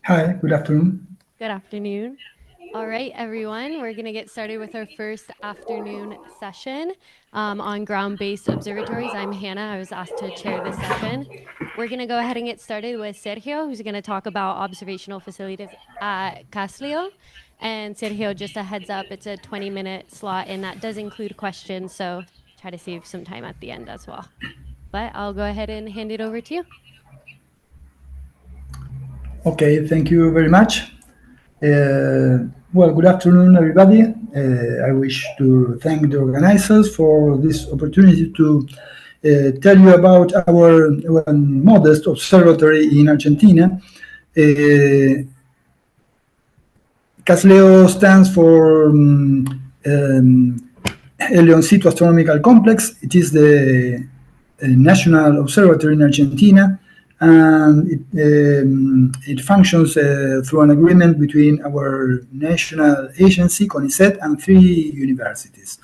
Hi, good afternoon. Good afternoon. All right, everyone, we're going to get started with our first afternoon session on ground-based observatories. I'm Hannah. I was asked to chair this session. We're going to go ahead and get started with Sergio, who's going to talk about observational facilities at CASLEO. And Sergio, just a heads up, it's a 20-minute slot, and that does include questions, so try to save some time at the end as well. But I'll go ahead and hand it over to you. Okay, thank you very much. Well, good afternoon, everybody. I wish to thank the organizers for this opportunity to tell you about our modest observatory in Argentina. CASLEO stands for AEON Situ Astronomical Complex. It is the national observatory in Argentina, and it functions through an agreement between our national agency, CONICET, and 3 universities.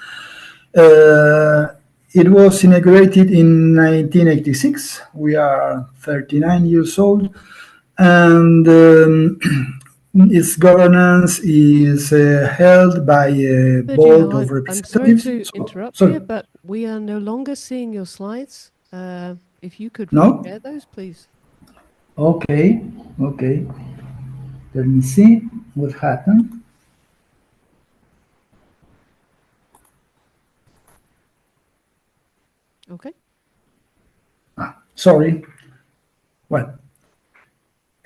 It was inaugurated in 1986. We are 39 years old, and its governance is held by a board of representatives. I'm sorry to interrupt you, but we are no longer seeing your slides. If you could share those, please. Okay. Let me see what happened. Okay. Sorry. Well.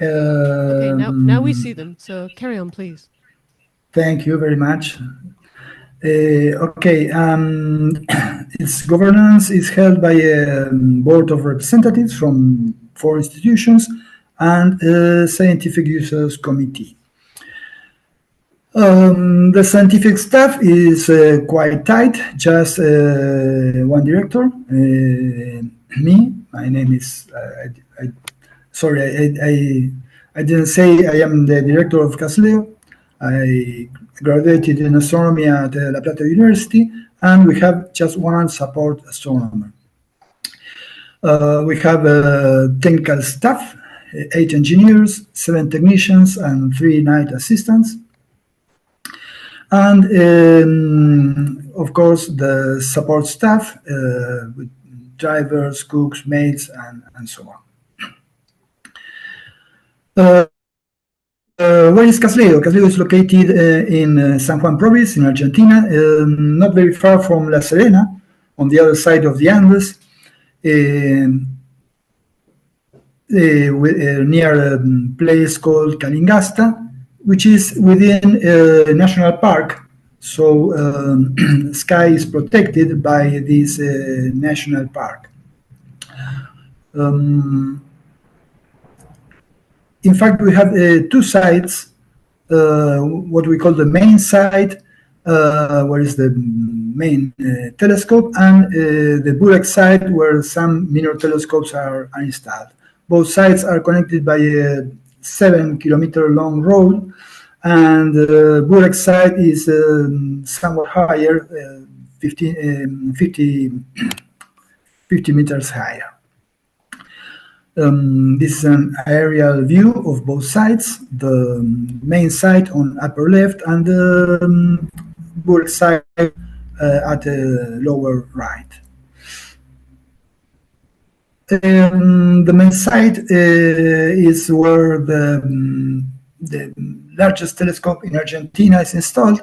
Okay, now we see them, so carry on, please. Thank you very much. Okay, its governance is held by a board of representatives from 4 institutions and a scientific users committee. The scientific staff is quite tight, just 1 director, me. My name is, I didn't say I am the director of CASLEO. I graduated in astronomy at La Plata University, and we have just 1 support astronomer. We have technical staff, 8 engineers, 7 technicians, and 3 night assistants. And of course, the support staff with drivers, cooks, maids, and so on. Where is CASLEO? CASLEO is located in San Juan province in Argentina, not very far from La Serena, on the other side of the Andes, near a place called Calingasta, which is within a national park. So sky is protected by this national park. In fact, we have 2 sites, what we call the main site, where is the main telescope, and the Burek site, where some minor telescopes are installed. Both sites are connected by a 7-kilometer long road, and the Burek site is somewhat higher, 50 meters higher. This is an aerial view of both sites, the main site on upper left and the Burek site at the lower right. The main site is where the largest telescope in Argentina is installed.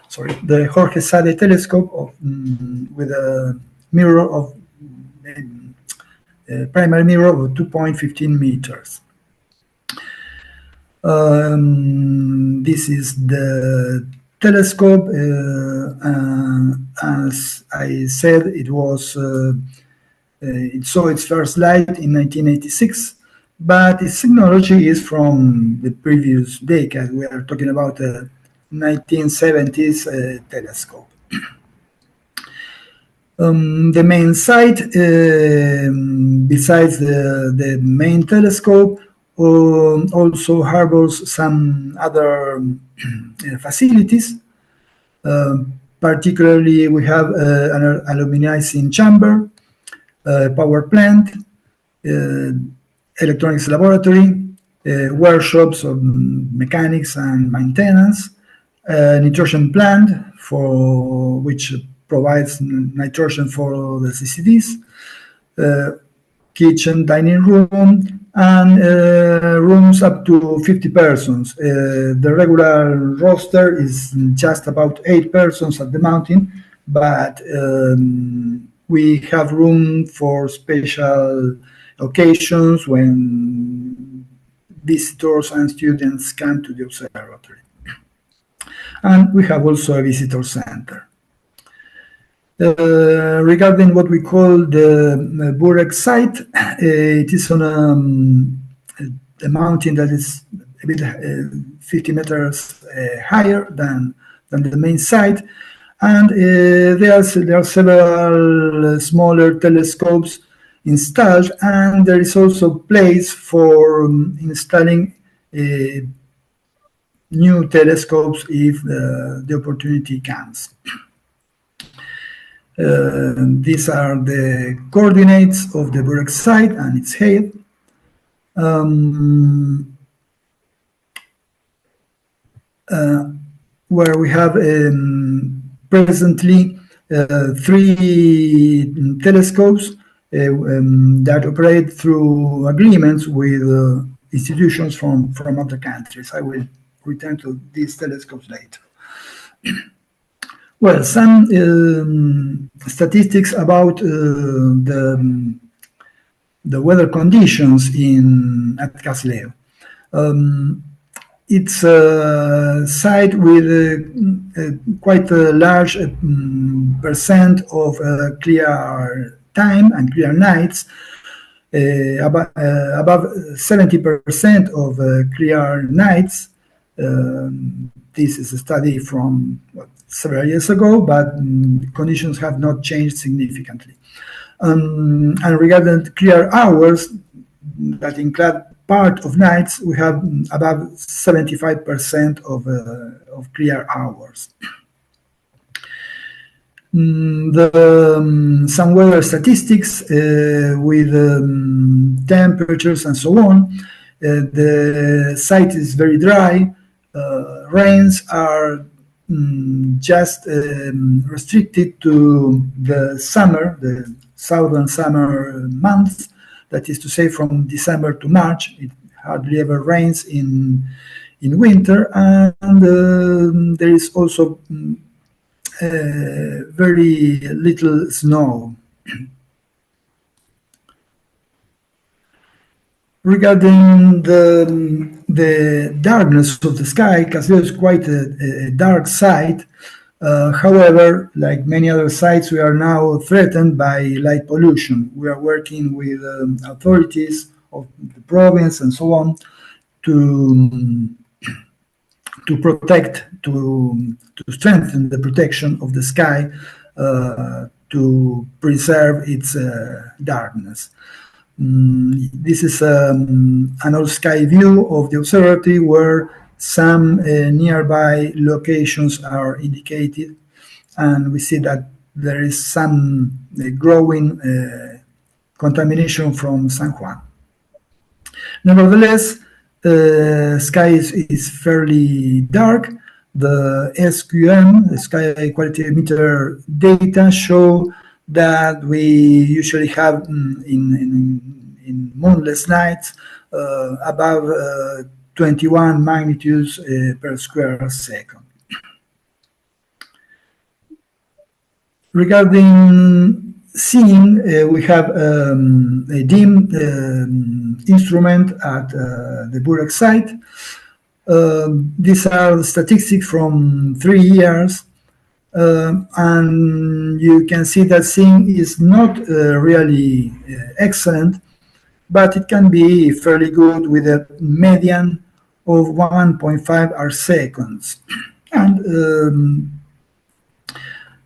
Sorry, the Jorge Sade telescope with a mirror of primary mirror of 2.15 meters. This is the telescope. As I said, it saw its first light in 1986, but its technology is from the previous decade. We are talking about a 1970s telescope. The main site, besides the main telescope, also harbors some other facilities. Particularly, we have an aluminizing chamber, power plant, electronics laboratory, workshops of mechanics and maintenance, nitrogen plant for which provides nitrogen for the CCDs, kitchen, dining room, and rooms up to 50 persons. The regular roster is just about 8 persons at the mountain, but we have room for special occasions when visitors and students come to the observatory. And we have also a visitor center. Regarding what we call the Burek site, it is on a mountain that is a bit 50 meters higher than the main site, and there are several smaller telescopes installed, and there is also place for installing new telescopes if the opportunity comes. These are the coordinates of the Burek site and its head. Where we have presently 3 telescopes that operate through agreements with institutions from other countries. I will return to these telescopes later. Well, some statistics about the weather conditions at CASLEO. It's a site with quite a large percent of clear time and clear nights. Above 70% of clear nights. This is a study from several years ago, but conditions have not changed significantly. And regarding clear hours, that include part of nights, we have above 75% of clear hours. Some weather statistics with temperatures and so on. The site is very dry. Rains are just restricted to the summer, the southern summer months. That is to say, from December to March. It hardly ever rains in winter, and there is also very little snow. Regarding the darkness of the sky, CASLEO is quite a dark site. However, like many other sites, we are now threatened by light pollution. We are working with authorities of the province and so on to protect, to strengthen the protection of the sky, to preserve its darkness. This is an all sky view of the observatory where some nearby locations are indicated, and we see that there is some growing contamination from San Juan. Nevertheless, sky is fairly dark. The SQM, the sky quality meter data, show that we usually have in moonless nights above 21 magnitudes per square second. Regarding seeing, we have a dim instrument at the Burek site. These are statistics from 3 years, and you can see that seeing is not really excellent, but it can be fairly good with a median of 1.5 arcseconds and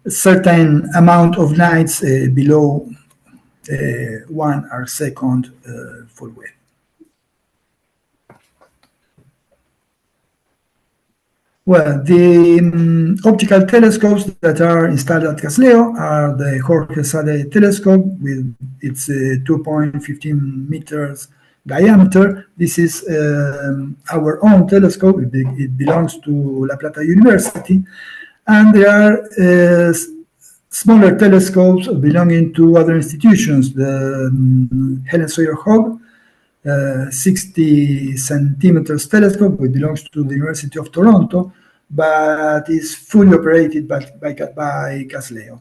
a certain amount of nights below 1 arcsecond full width. Well, the optical telescopes that are installed at CASLEO are the Jorge Sade telescope with its 2.15 meters diameter. This is our own telescope. It belongs to La Plata University. And there are smaller telescopes belonging to other institutions. The Helen Sawyer Hogg 60 centimeters telescope, which belongs to the University of Toronto, but is fully operated by CASLEO.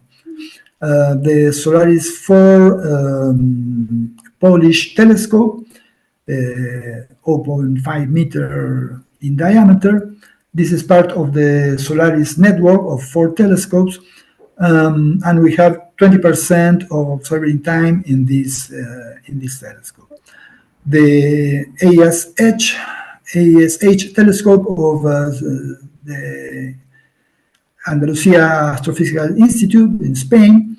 The Solaris 4 Polish telescope, 0.5 meter in diameter. This is part of the Solaris network of 4 telescopes, and we have 20% of observing time in this telescope. The AESH telescope of the Andalusia Astrophysical Institute in Spain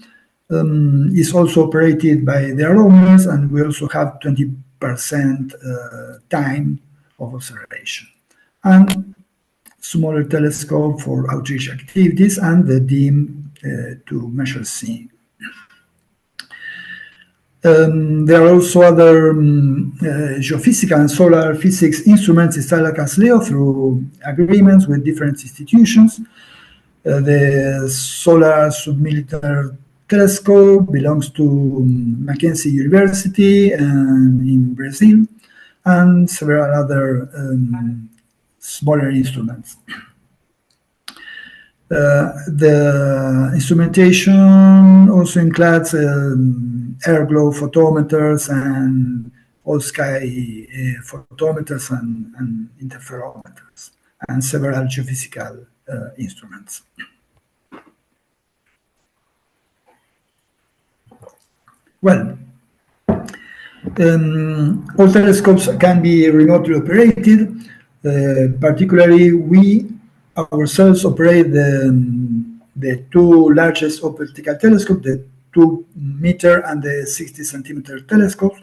is also operated by their owners, and we also have 20% time of observation. And smaller telescope for outreach activities, and the DIM to measure seeing. There are also other geophysical and solar physics instruments installed at CASLEO through agreements with different institutions. The Solar Submillimeter Telescope belongs to Mackenzie University in Brazil, and several other smaller instruments. The instrumentation also includes air glow photometers and all sky photometers and interferometers, and several geophysical instruments. Well, all telescopes can be remotely operated. Particularly, we ourselves operate the 2 largest optical telescopes, the 2-meter and the 60-centimeter telescopes.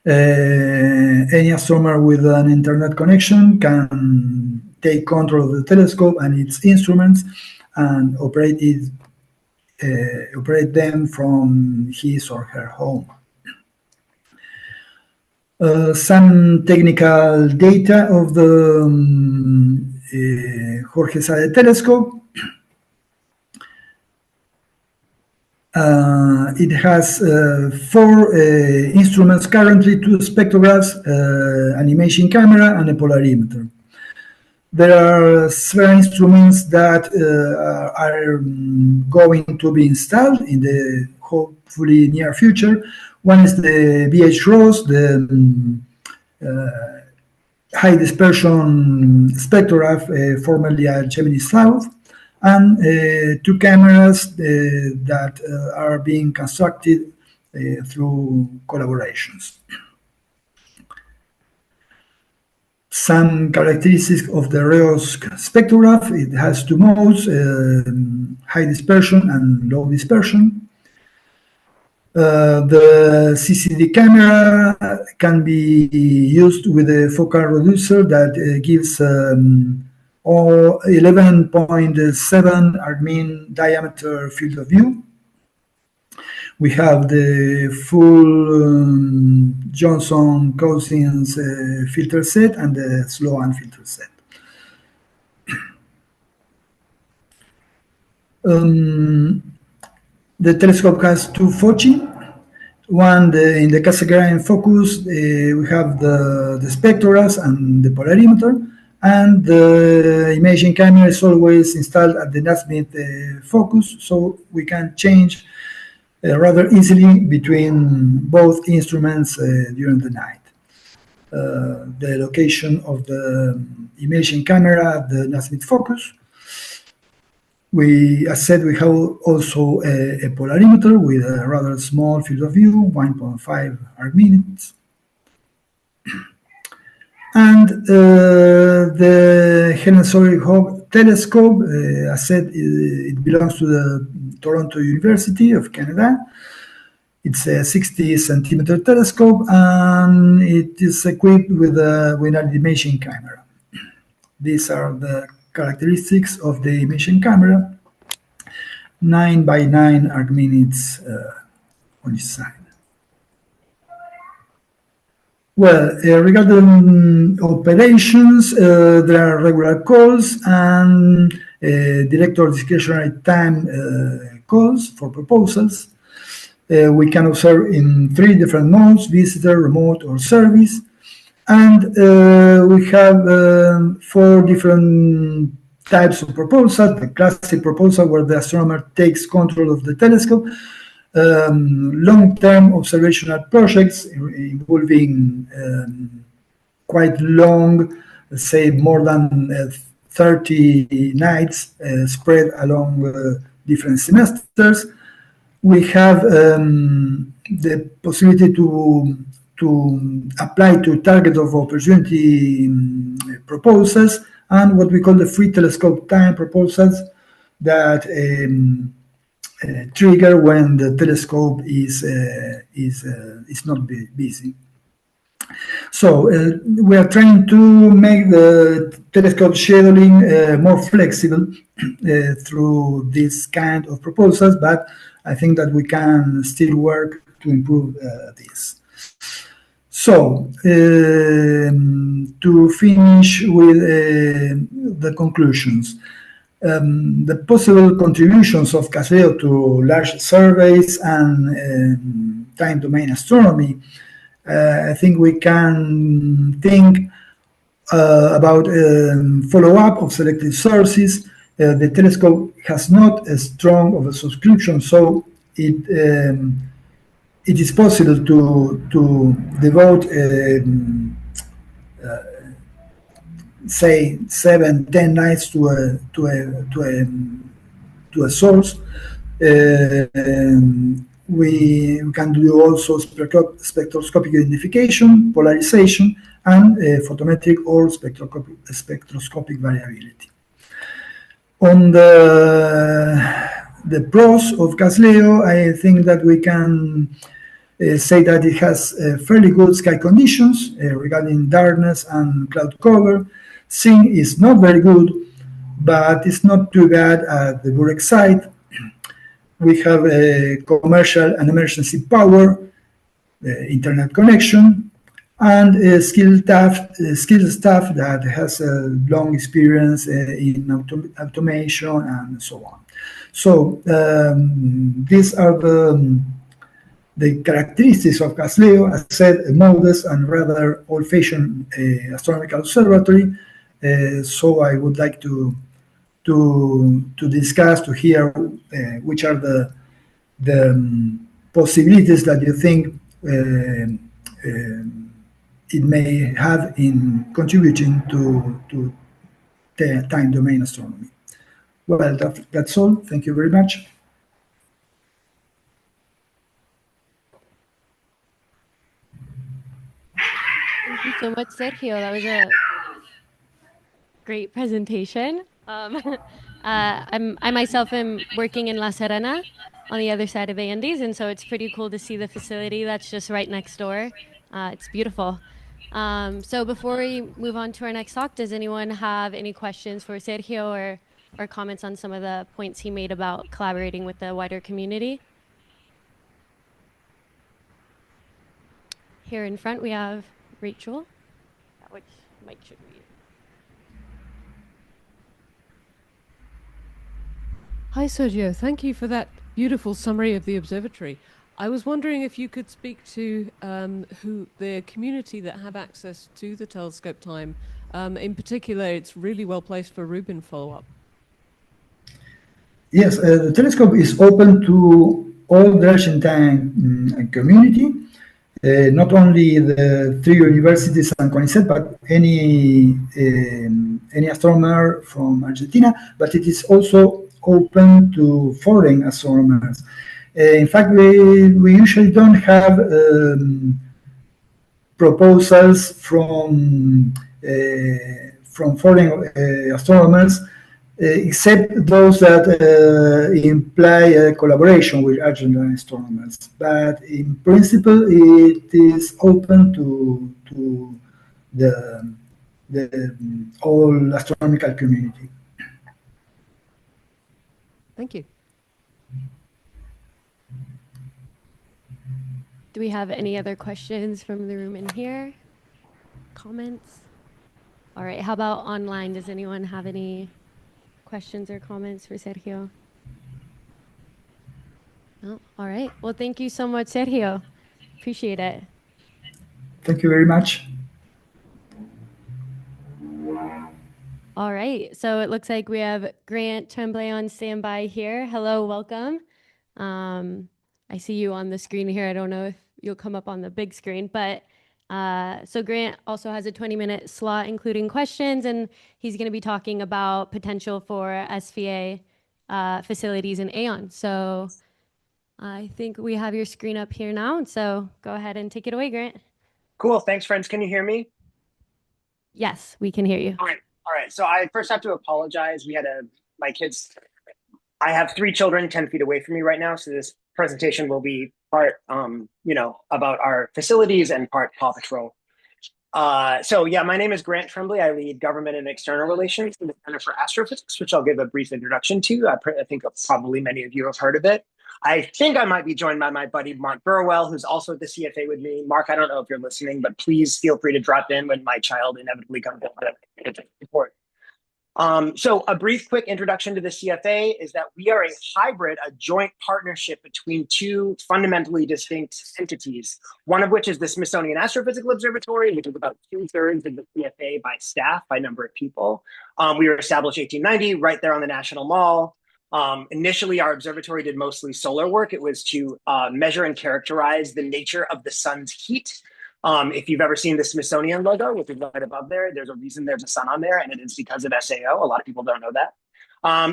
Any astronomer with an internet connection can take control of the telescope and its instruments and operate them from his or her home. Some technical data of the Jorge Sade telescope. It has 4 instruments currently, 2 spectrographs, an imaging camera, and a polarimeter. There are several instruments that are going to be installed in the hopefully near future. One is the BH Ross, the high dispersion spectrograph, formerly at Gemini South, and 2 cameras that are being constructed through collaborations. Some characteristics of the REOS spectrograph: it has 2 modes, high dispersion and low dispersion. The CCD camera can be used with a focal reducer that gives 11.7 arcmin diameter field of view. We have the full Johnson-Cousins filter set and the Sloan filter set. The telescope has 2 foci. One, in the Cassegrain focus, we have the spectrographs and the polarimeter, and the imaging camera is always installed at the Nasmyth focus, so we can change rather easily between both instruments during the night. The location of the imaging camera at the Nasmyth focus. As said, we have also a polarimeter with a rather small field of view, 1.5 arcminutes. And the Helen Sawyer Hogg telescope, as said, it belongs to the Toronto University of Canada. It's a 60-centimeter telescope, and it is equipped with an imaging camera. These are the characteristics of the imaging camera: 9 by 9 arcminutes on each side. Well, regarding operations, there are regular calls and director discretionary time calls for proposals. We can observe in 3 different modes: visitor, remote, or service. And we have 4 different types of proposals. The classic proposal, where the astronomer takes control of the telescope. Long-term observational projects involving quite long, let's say more than 30 nights spread along different semesters. We have the possibility to apply to target of opportunity proposals, and what we call the free telescope time proposals that trigger when the telescope is not busy. So we are trying to make the telescope scheduling more flexible through this kind of proposals, but I think that we can still work to improve this. So to finish with the conclusions. The possible contributions of CASLEO to large surveys and time domain astronomy, I think we can think about follow-up of selected sources. The telescope has not as strong of a subscription, so it is possible to devote say 7-10 nights to a source. We can do also spectroscopic identification, polarization, and photometric or spectroscopic variability. On the pros of CASLEO, I think that we can say that it has fairly good sky conditions regarding darkness and cloud cover. Sync is not very good, but it's not too bad at the Burek site. We have a commercial and emergency power, internet connection, and skilled staff that has a long experience in automation and so on. So these are the characteristics of CASLEO. As I said, a modest and rather old-fashioned astronomical observatory. So I would like to discuss, to hear which are the possibilities that you think it may have in contributing to the time domain astronomy. Well, that's all. Thank you very much. Thank you so much, Sergio. That was a great presentation. I myself am working in La Serena on the other side of the Andes, and so it's pretty cool to see the facility that's just right next door. It's beautiful. So before we move on to our next talk, does anyone have any questions for Sergio or comments on some of the points he made about collaborating with the wider community? Here in front, we have Rachel. Which mic should we use? Hi, Sergio. Thank you for that beautiful summary of the observatory. I was wondering if you could speak to who the community that have access to the telescope time. In particular, it's really well placed for Rubin follow-up. Yes, the telescope is open to all the Argentine community, not only the 3 universities and CONICET, but any astronomer from Argentina, but it is also open to foreign astronomers. In fact, we usually don't have proposals from foreign astronomers, except those that imply a collaboration with Argentine astronomers. But in principle, it is open to the whole astronomical community. Thank you. Do we have any other questions from the room in here? comments? All right, how about online? Does anyone have any questions or comments for Sergio? No? All right. Well, thank you so much, Sergio. Appreciate it. Thank you very much. All right. So it looks like we have Grant Tremblay on standby here. Hello, welcome. I see you on the screen here. I don't know if you'll come up on the big screen, but so Grant also has a 20-minute slot, including questions, and he's going to be talking about potential for SVA facilities in AEON. So I think we have your screen up here now. So go ahead and take it away, Grant. Cool. Thanks, friends. Can you hear me? Yes, we can hear you. All right. So I first have to apologize. My kids, I have 3 children 10 feet away from me right now. So this presentation will be part, about our facilities and part Paw Patrol. So yeah, my name is Grant Tremblay. I lead government and external relations in the Center for Astrophysics, which I'll give a brief introduction to. I think probably many of you have heard of it. I think I might be joined by my buddy, Mark Burwell, who's also at the CFA with me. Mark, I don't know if you're listening, but please feel free to drop in when my child inevitably comes in to report. So a brief, quick introduction to the CFA is that we are a joint partnership between 2 fundamentally distinct entities, one of which is the Smithsonian Astrophysical Observatory, which is about 2/3 of the CFA by staff, by number of people. We were established 1890, right there on the National Mall. Initially, our observatory did mostly solar work. It was to measure and characterize the nature of the sun's heat. If you've ever seen the Smithsonian logo, which is right above there, there's a reason there's a sun on there, and it is because of SAO. A lot of people don't know that.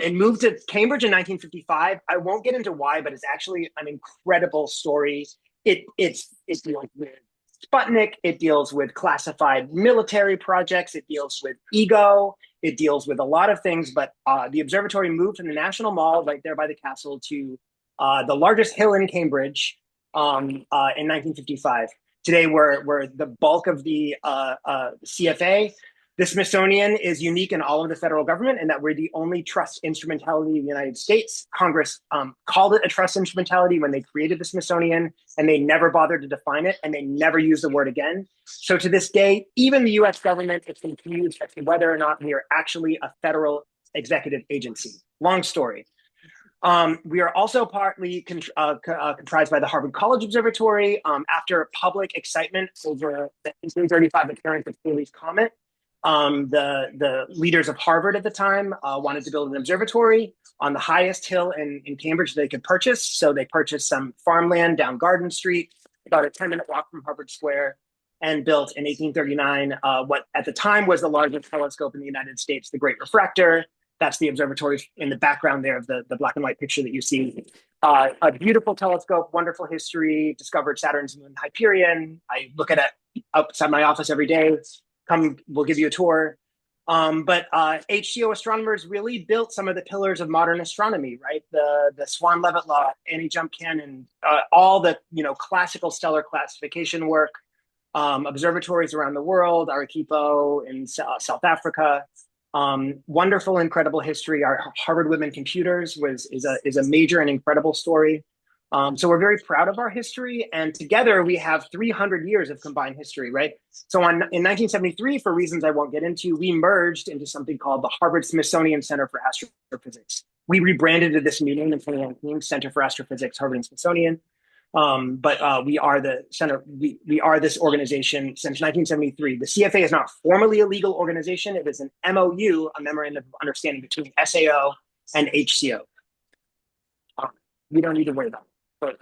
It moved to Cambridge in 1955. I won't get into why, but it's actually an incredible story. It deals with Sputnik. It deals with classified military projects. It deals with ego. It deals with a lot of things, but the observatory moved from the National Mall right there by the castle to the largest hill in Cambridge in 1955. Today, we're the bulk of the CFA. The Smithsonian is unique in all of the federal government in that we're the only trust instrumentality in the United States. Congress called it a trust instrumentality when they created the Smithsonian, and they never bothered to define it, and they never used the word again. So to this day, even the US government is confused as to whether or not we are actually a federal executive agency. Long story. We are also partly comprised by the Harvard College Observatory. After public excitement over the 1835 appearance of Halley's Comet, the leaders of Harvard at the time wanted to build an observatory on the highest hill in Cambridge they could purchase. So they purchased some farmland down Garden Street, about a 10-minute walk from Harvard Square, and built in 1839 what at the time was the largest telescope in the United States, the Great Refractor. That's the observatory in the background there of the black and white picture that you see. A beautiful telescope, wonderful history, discovered Saturn's moon Hyperion. I look at it outside my office every day. Come, we'll give you a tour. But HCO astronomers really built some of the pillars of modern astronomy, right? The Swan-Leavitt law, anti-jump cannon, all the classical stellar classification work, observatories around the world, Arequipa in South Africa. Wonderful, incredible history. Our Harvard Women Computers is a major and incredible story. So we're very proud of our history, and together we have 300 years of combined history, right? So in 1973, for reasons I won't get into, we merged into something called the Harvard Smithsonian Center for Astrophysics. We rebranded to this meeting in 2019, Center for Astrophysics, Harvard and Smithsonian. But we are the center. We are this organization since 1973. The CFA is not formally a legal organization. It is an MOU, a memorandum of understanding between SAO and HCO. We don't need to worry about it.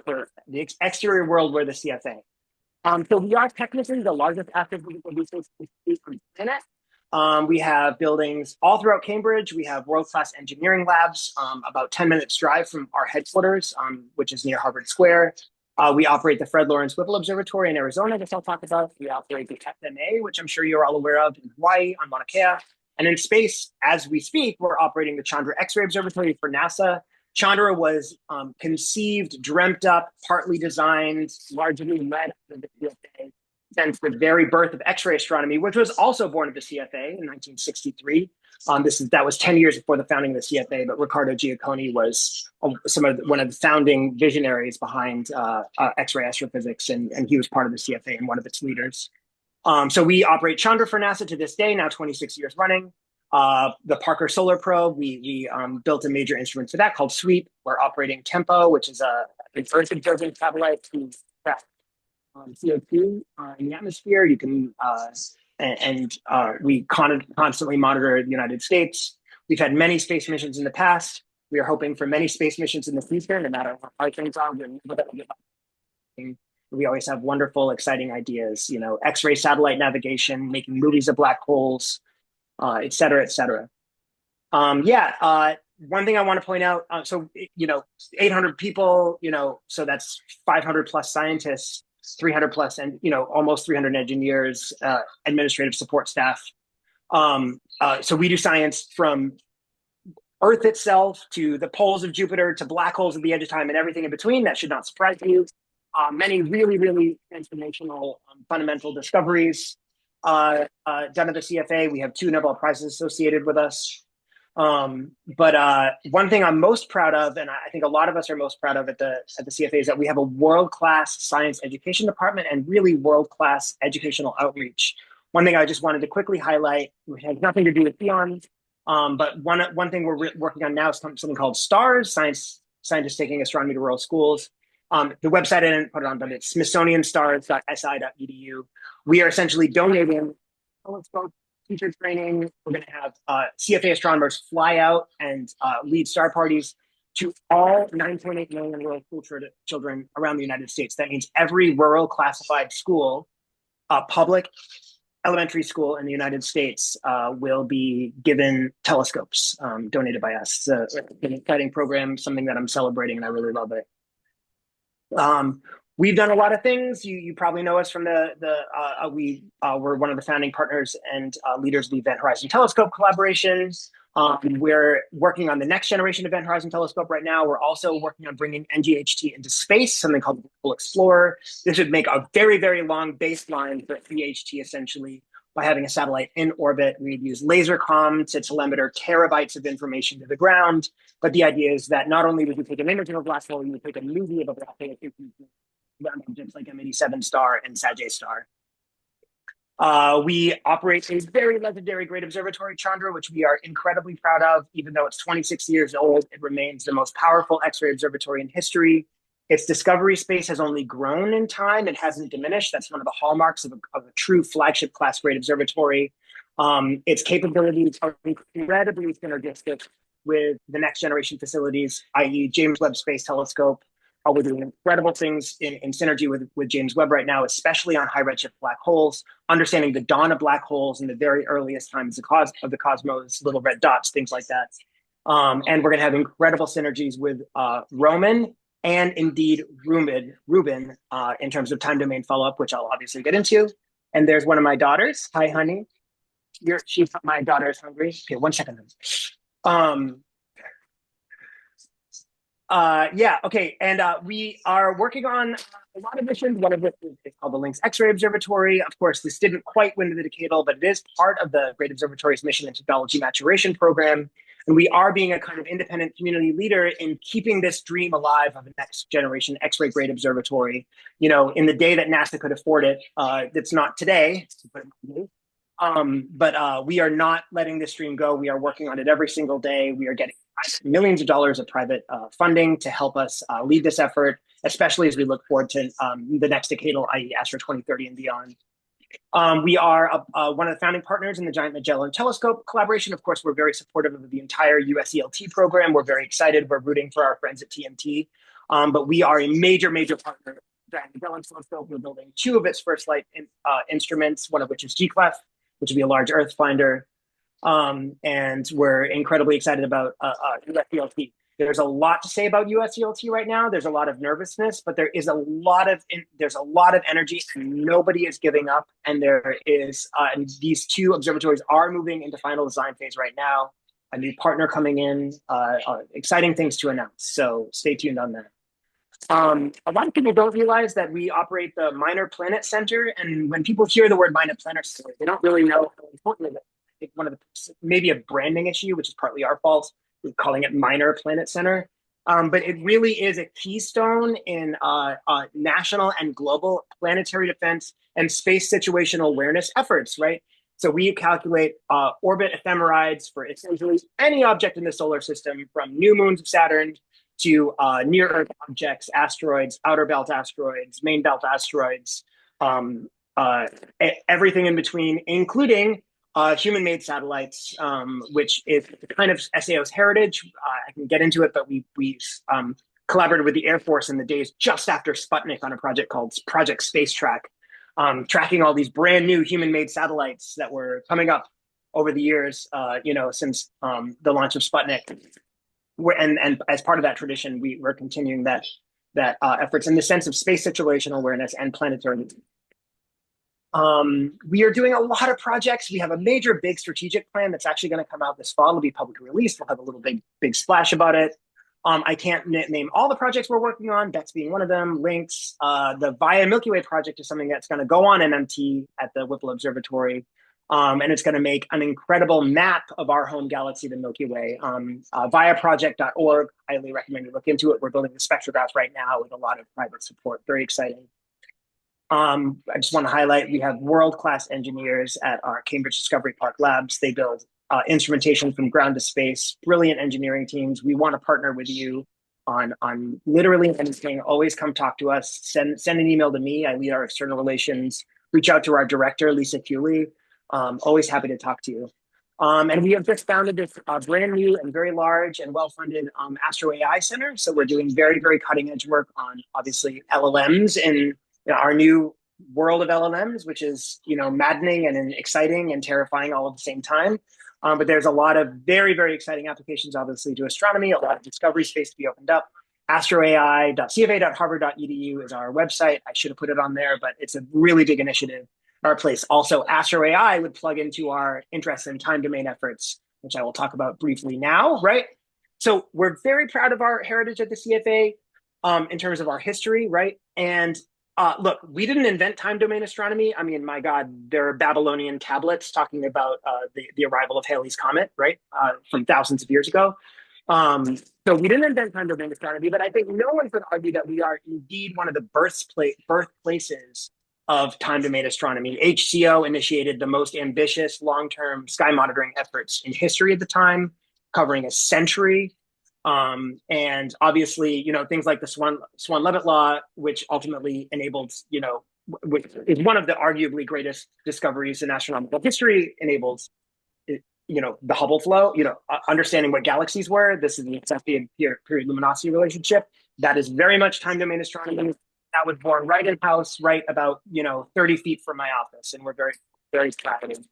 For the exterior world, we're the CFA. So we are technically the largest astrophysical research institute on the planet. We have buildings all throughout Cambridge. We have world-class engineering labs, about 10 minutes drive from our headquarters, which is near Harvard Square. We operate the Fred Lawrence Whipple Observatory in Arizona, which I'll talk about. We operate the FMA, which I'm sure you're all aware of, in Hawaii on Mauna Kea. And in space, as we speak, we're operating the Chandra X-ray Observatory for NASA. Chandra was conceived, dreamt up, partly designed, largely led by the CFA since the very birth of X-ray astronomy, which was also born of the CFA in 1963. That was 10 years before the founding of the CFA, but Riccardo Giacconi was one of the founding visionaries behind X-ray astrophysics, and he was part of the CFA and one of its leaders. So we operate Chandra for NASA to this day, now 26 years running. The Parker Solar Probe, we built a major instrument for that called SWEEP. We're operating Tempo, which is an Earth observing satellite to track CO2 in the atmosphere. You can we constantly monitor the United States. We've had many space missions in the past. We are hoping for many space missions in the future, no matter how hard things are. We always have wonderful, exciting ideas, X-ray satellite navigation, making movies of black holes, et cetera, et cetera. One thing I want to point out, 800 people, so that's 500 plus scientists, 300 plus, and, almost 300 engineers, administrative support staff. So we do science from Earth itself to the poles of Jupiter to black holes at the edge of time and everything in between. That should not surprise you. Many really, really transformational fundamental discoveries done at the CFA. We have 2 Nobel Prizes associated with us. But one thing I'm most proud of, and I think a lot of us are most proud of at the CFA, is that we have a world-class science education department and really world-class educational outreach. One thing I just wanted to quickly highlight, which has nothing to do with AEON, but one thing we're working on now is something called STARS, Scientists Taking Astronomy to Rural Schools. The website, I didn't put it on, but it's smithsonianstars.si.edu. We are essentially donating telescope teacher training. We're going to have CFA astronomers fly out and lead star parties to all 9.8 million rural school children around the United States. That means every rural classified school, public elementary school in the United States will be given telescopes donated by us. It's an exciting program, something that I'm celebrating, and I really love it. We've done a lot of things. You probably know us from we're one of the founding partners and leaders of the Event Horizon Telescope collaborations. We're working on the next generation Event Horizon Telescope right now. We're also working on bringing NGHT into space, something called the Global Explorer. This would make a very, very long baseline for VHT, essentially, by having a satellite in orbit. We'd use laser comm to telemeter terabytes of information to the ground. But the idea is that not only would you take an image of a black hole, you would take a movie of a black hole, objects like M87 star and Sagittarius star. We operate a very legendary Great Observatory, Chandra, which we are incredibly proud of. Even though it's 26 years old, it remains the most powerful X-ray observatory in history. Its discovery space has only grown in time. It hasn't diminished. That's one of the hallmarks of a true flagship class Great Observatory. Its capabilities are incredibly synergistic with the next generation facilities, i.e. James Webb Space Telescope. We're doing incredible things in synergy with James Webb right now, especially on high redshift black holes, understanding the dawn of black holes in the very earliest times of the cosmos, little red dots, things like that. And we're going to have incredible synergies with Roman and indeed Rubin in terms of time domain follow-up, which I'll obviously get into. And there's one of my daughters. Hi, honey. My daughter is hungry. Okay, 1 second. Okay. And we are working on a lot of missions. One of which is called the Lynx X-ray Observatory. Of course, this didn't quite win the decadal, but it is part of the Great Observatory's mission and technology maturation program. And we are being a kind of independent community leader in keeping this dream alive of a next generation X-ray Great Observatory. In the day that NASA could afford it, it's not today. But we are not letting this dream go. We are working on it every single day. We are getting millions of dollars of private funding to help us lead this effort, especially as we look forward to the next decadal, i.e. Astro 2030 and beyond. We are one of the founding partners in the Giant Magellan Telescope collaboration. Of course, we're very supportive of the entire US ELT program. We're very excited. We're rooting for our friends at TMT. But we are a major, major partner. Giant Magellan Telescope, we're building 2 of its first flight instruments, one of which is GCLEF, which would be a large Earth finder. And we're incredibly excited about USELT. There's a lot to say about USELT right now. There's a lot of nervousness, but there's a lot of energy, and nobody is giving up. And there is, and these 2 observatories are moving into final design phase right now. A new partner coming in, exciting things to announce. So stay tuned on that. A lot of people don't realize that we operate the Minor Planet Center, and when people hear the word Minor Planet Center, they don't really know how important it is. I think maybe a branding issue, which is partly our fault, we're calling it Minor Planet Center. But it really is a keystone in national and global planetary defense and space situational awareness efforts, right? So we calculate orbit ephemerides for essentially any object in the solar system, from new moons of Saturn to near-Earth objects, asteroids, outer belt asteroids, main belt asteroids, everything in between, including human-made satellites, which is kind of SAO's heritage. I can get into it, but we collaborated with the Air Force in the days just after Sputnik on a project called Project Space Track, tracking all these brand new human-made satellites that were coming up over the years, since the launch of Sputnik. And as part of that tradition, we're continuing that efforts in the sense of space situational awareness and planetary. We are doing a lot of projects. We have a major big strategic plan that's actually going to come out this fall. It'll be publicly released. We'll have a little big splash about it. I can't name all the projects we're working on, Bex being one of them, Lynx. The Via Milky Way project is something that's going to go on MMT at the Whipple Observatory. And it's going to make an incredible map of our home galaxy, the Milky Way. Viaproject.org, highly recommend you look into it. We're building the spectrograph right now with a lot of private support. Very exciting. I just want to highlight, we have world-class engineers at our Cambridge Discovery Park labs. They build instrumentation from ground to space, brilliant engineering teams. We want to partner with you on literally anything. Always come talk to us. Send an email to me. I lead our external relations. Reach out to our director, Lisa Cooley. Always happy to talk to you. And we have just founded this brand new and very large and well-funded Astro AI Center. So we're doing very, very cutting edge work on obviously LLMs in our new world of LLMs, which is maddening and exciting and terrifying all at the same time. But there's a lot of very, very exciting applications, obviously, to astronomy, a lot of discovery space to be opened up. astroai.cfa.harvard.edu is our website. I should have put it on there, but it's a really big initiative. Our place. Also, Astro AI would plug into our interest in time domain efforts, which I will talk about briefly now, right? So we're very proud of our heritage at the CFA in terms of our history, right? And look, we didn't invent time domain astronomy. I mean, my God, there are Babylonian tablets talking about the arrival of Halley's Comet, right? From thousands of years ago. So we didn't invent time domain astronomy, but I think no one could argue that we are indeed one of the birthplaces of time domain astronomy. HCO initiated the most ambitious long-term sky monitoring efforts in history at the time, covering a century. And obviously, things like the Swan-Leavitt law, which ultimately enabled, which is one of the arguably greatest discoveries in astronomical history, enables, the Hubble flow, understanding what galaxies were. This is the Cepheid period luminosity relationship. That is very much time domain astronomy. That was born right in house, right about 30 feet from my office, and we're very, very proud of it.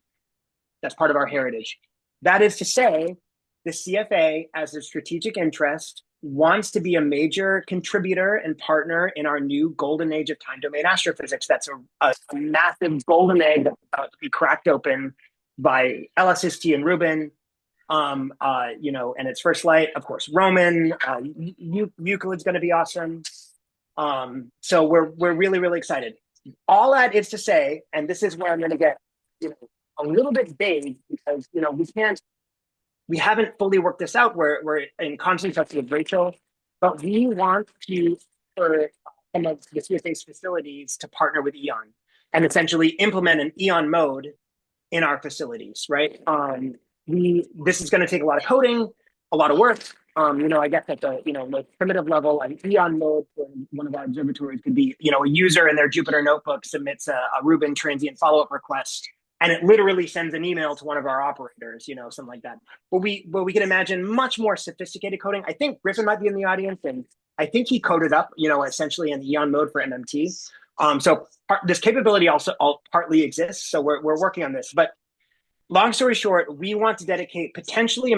That's part of our heritage. That is to say, the CFA, as a strategic interest, wants to be a major contributor and partner in our new golden age of time domain astrophysics. That's a massive golden egg that's about to be cracked open by LSST and Rubin. And its first light, of course, Roman. Euclid's going to be awesome. So we're really, really excited. All that is to say, and this is where I'm going to get a little bit vague, because we haven't fully worked this out. We're in constant touch with Rachel, but we want for some of the CSA's facilities to partner with AEON and essentially implement an AEON mode in our facilities, right? This is going to take a lot of coding, a lot of work. I guess at the primitive level, an AEON mode for one of our observatories could be, a user in their Jupyter notebook submits a Rubin transient follow-up request, and it literally sends an email to one of our operators, something like that. But we can imagine much more sophisticated coding. I think Griffin might be in the audience, and I think he coded up, essentially an AEON mode for MMT. So this capability also partly exists. So we're working on this. But long story short, we want to dedicate potentially a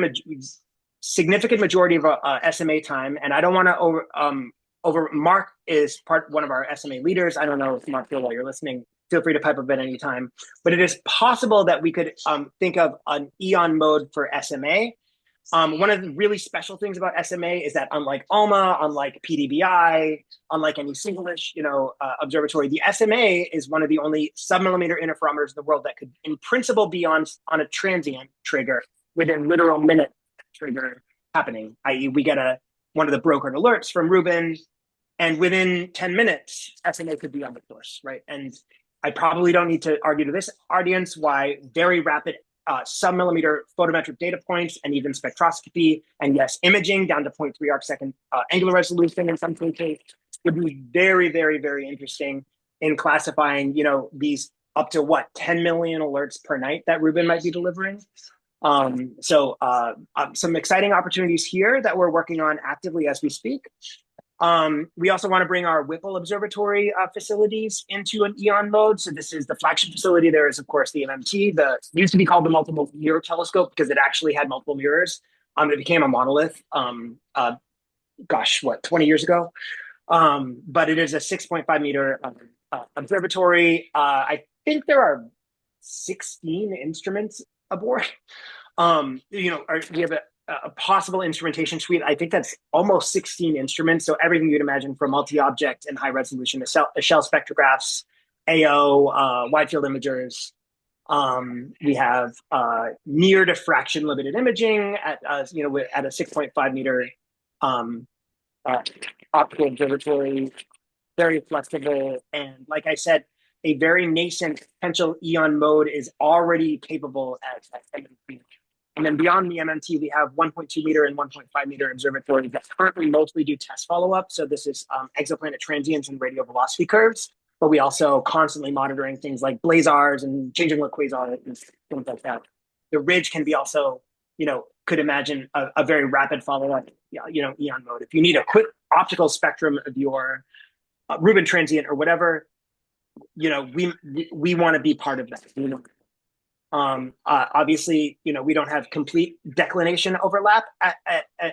significant majority of SMA time, and I don't want to Mark is one of our SMA leaders. I don't know if Mark, while you're listening, feel free to pipe up at any time. But it is possible that we could think of an AEON mode for SMA. One of the really special things about SMA is that unlike ALMA, unlike PDBI, unlike any single-ish observatory, the SMA is one of the only submillimeter interferometers in the world that could, in principle, be on a transient trigger within literal minutes trigger happening, i.e. we get a one of the brokered alerts from Rubin, and within 10 minutes, SMA could be on the source, right? And I probably don't need to argue to this audience why very rapid sub-millimeter photometric data points and even spectroscopy, and yes, imaging down to 0.3 arcsecond angular resolution in some cases would be very, very, very interesting in classifying, these up to 10 million alerts per night that Rubin might be delivering. So some exciting opportunities here that we're working on actively as we speak. We also want to bring our Whipple Observatory facilities into an EON mode. So this is the flagship facility. There is, of course, the MMT. It used to be called the multiple mirror telescope because it actually had multiple mirrors. It became a monolith, 20 years ago. But it is a 6.5 meter observatory. I think there are 16 instruments aboard. We have a possible instrumentation suite. I think that's almost 16 instruments. So everything you'd imagine from multi-object and high resolution shell spectrographs, AO, wide field imagers. We have near diffraction limited imaging at a 6.5 meter optical observatory, very flexible. And like I said, a very nascent potential EON mode is already capable at MMT. And then beyond the MMT, we have 1.2 meter and 1.5 meter observatories that currently mostly do test follow-up. So this is exoplanet transients and radial velocity curves, but we also constantly monitoring things like blazars and changing look quasars and things like that. The ridge can be also, could imagine a very rapid follow-up, EON mode. If you need a quick optical spectrum of your Rubin transient or whatever, we want to be part of that. Obviously, we don't have complete declination overlap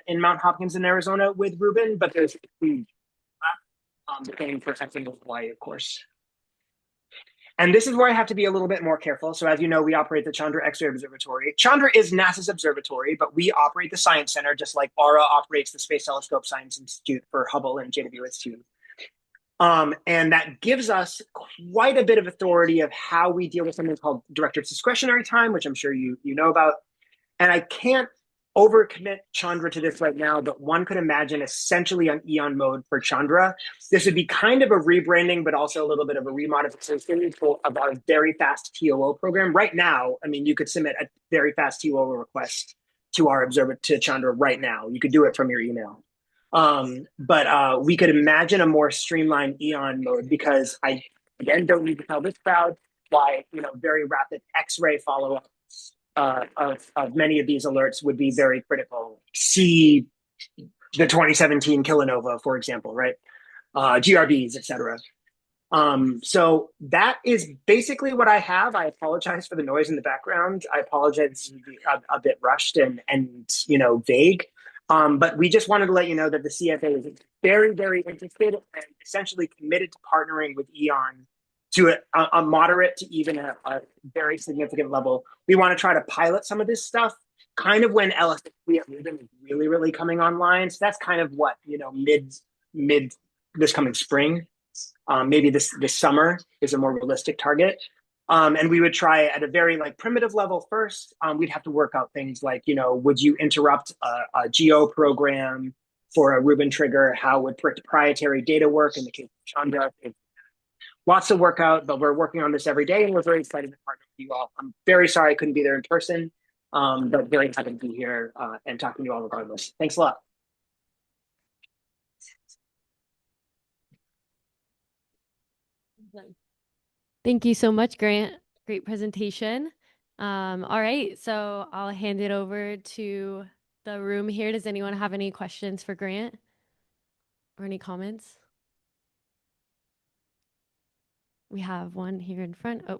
in Mount Hopkins in Arizona with Rubin, but there's the same for X and Y, of course. And this is where I have to be a little bit more careful. So as you know, we operate the Chandra X-ray Observatory. Chandra is NASA's observatory, but we operate the Science Center, just like ARA operates the Space Telescope Science Institute for Hubble and JWST. And that gives us quite a bit of authority of how we deal with something called directed discretionary time, which I'm sure you know about. And I can't overcommit Chandra to this right now, but one could imagine essentially on EON mode for Chandra. This would be kind of a rebranding, but also a little bit of a remodification of our very fast TOO program. Right now, you could submit a very fast TOO request to our to Chandra right now. You could do it from your email. But we could imagine a more streamlined EON mode because I, again, don't need to tell this crowd why, very rapid X-ray follow-up of many of these alerts would be very critical. See the 2017 kilonova, for example, right? GRBs, et cetera. So that is basically what I have. I apologize for the noise in the background. I apologize a bit rushed and vague. But we just wanted to let you know that the CFA is very, very interested and essentially committed to partnering with EON to a moderate to even a very significant level. We want to try to pilot some of this stuff kind of when LSFP at Rubin is really, really coming online. So that's kind of what, mid this coming spring, maybe this summer is a more realistic target. And we would try at a very primitive level first. We'd have to work out things like, would you interrupt a GEO program for a Rubin trigger? How would proprietary data work in the case of Chandra? Lots to work out, but we're working on this every day and we're very excited to partner with you all. I'm very sorry I couldn't be there in person, but very happy to be here and talking to you all regardless. Thanks a lot. Thank you so much, Grant. Great presentation. All right, so I'll hand it over to the room here. Does anyone have any questions for Grant or any comments? We have one here in front. Oh.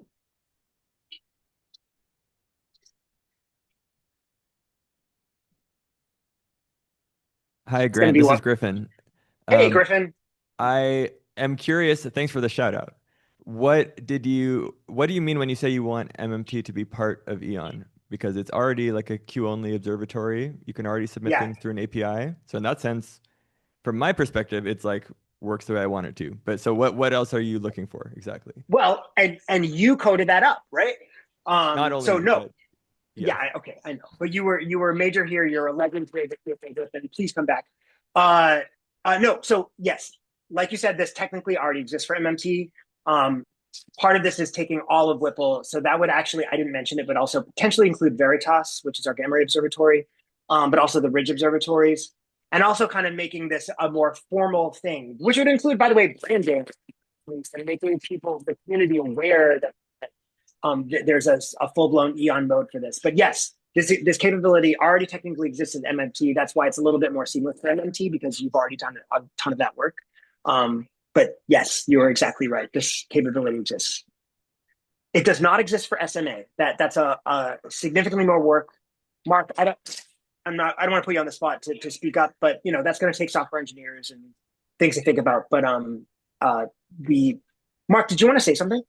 Hi, Grant. This is Griffin. Hey, Griffin. I am curious. Thanks for the shout out. What do you mean when you say you want MMT to be part of EON? Because it's already like a Q-only observatory. You can already submit things through an API. So in that sense, from my perspective, it's works the way I want it to. But so what else are you looking for exactly? Well, and you coded that up, right? Not only so no. But, okay, I know. But you were a major here. You're a legend today, Griffin. Please come back. No. So yes, like you said, this technically already exists for MMT. Part of this is taking all of Whipple. So that would actually, I didn't mention it, but also potentially include Veritas, which is our gamma ray observatory, but also the Ridge observatories, and also kind of making this a more formal thing, which would include, by the way, branding and making people, the community, aware that there's a full-blown EON mode for this. But yes, this capability already technically exists in MMT. That's why it's a little bit more seamless for MMT, because you've already done a ton of that work. But yes, you're exactly right. This capability exists. It does not exist for SMA. That's a significantly more work. Mark, I don't want to put you on the spot to speak up, but that's going to take software engineers and things to think about. But Mark, did you want to say something?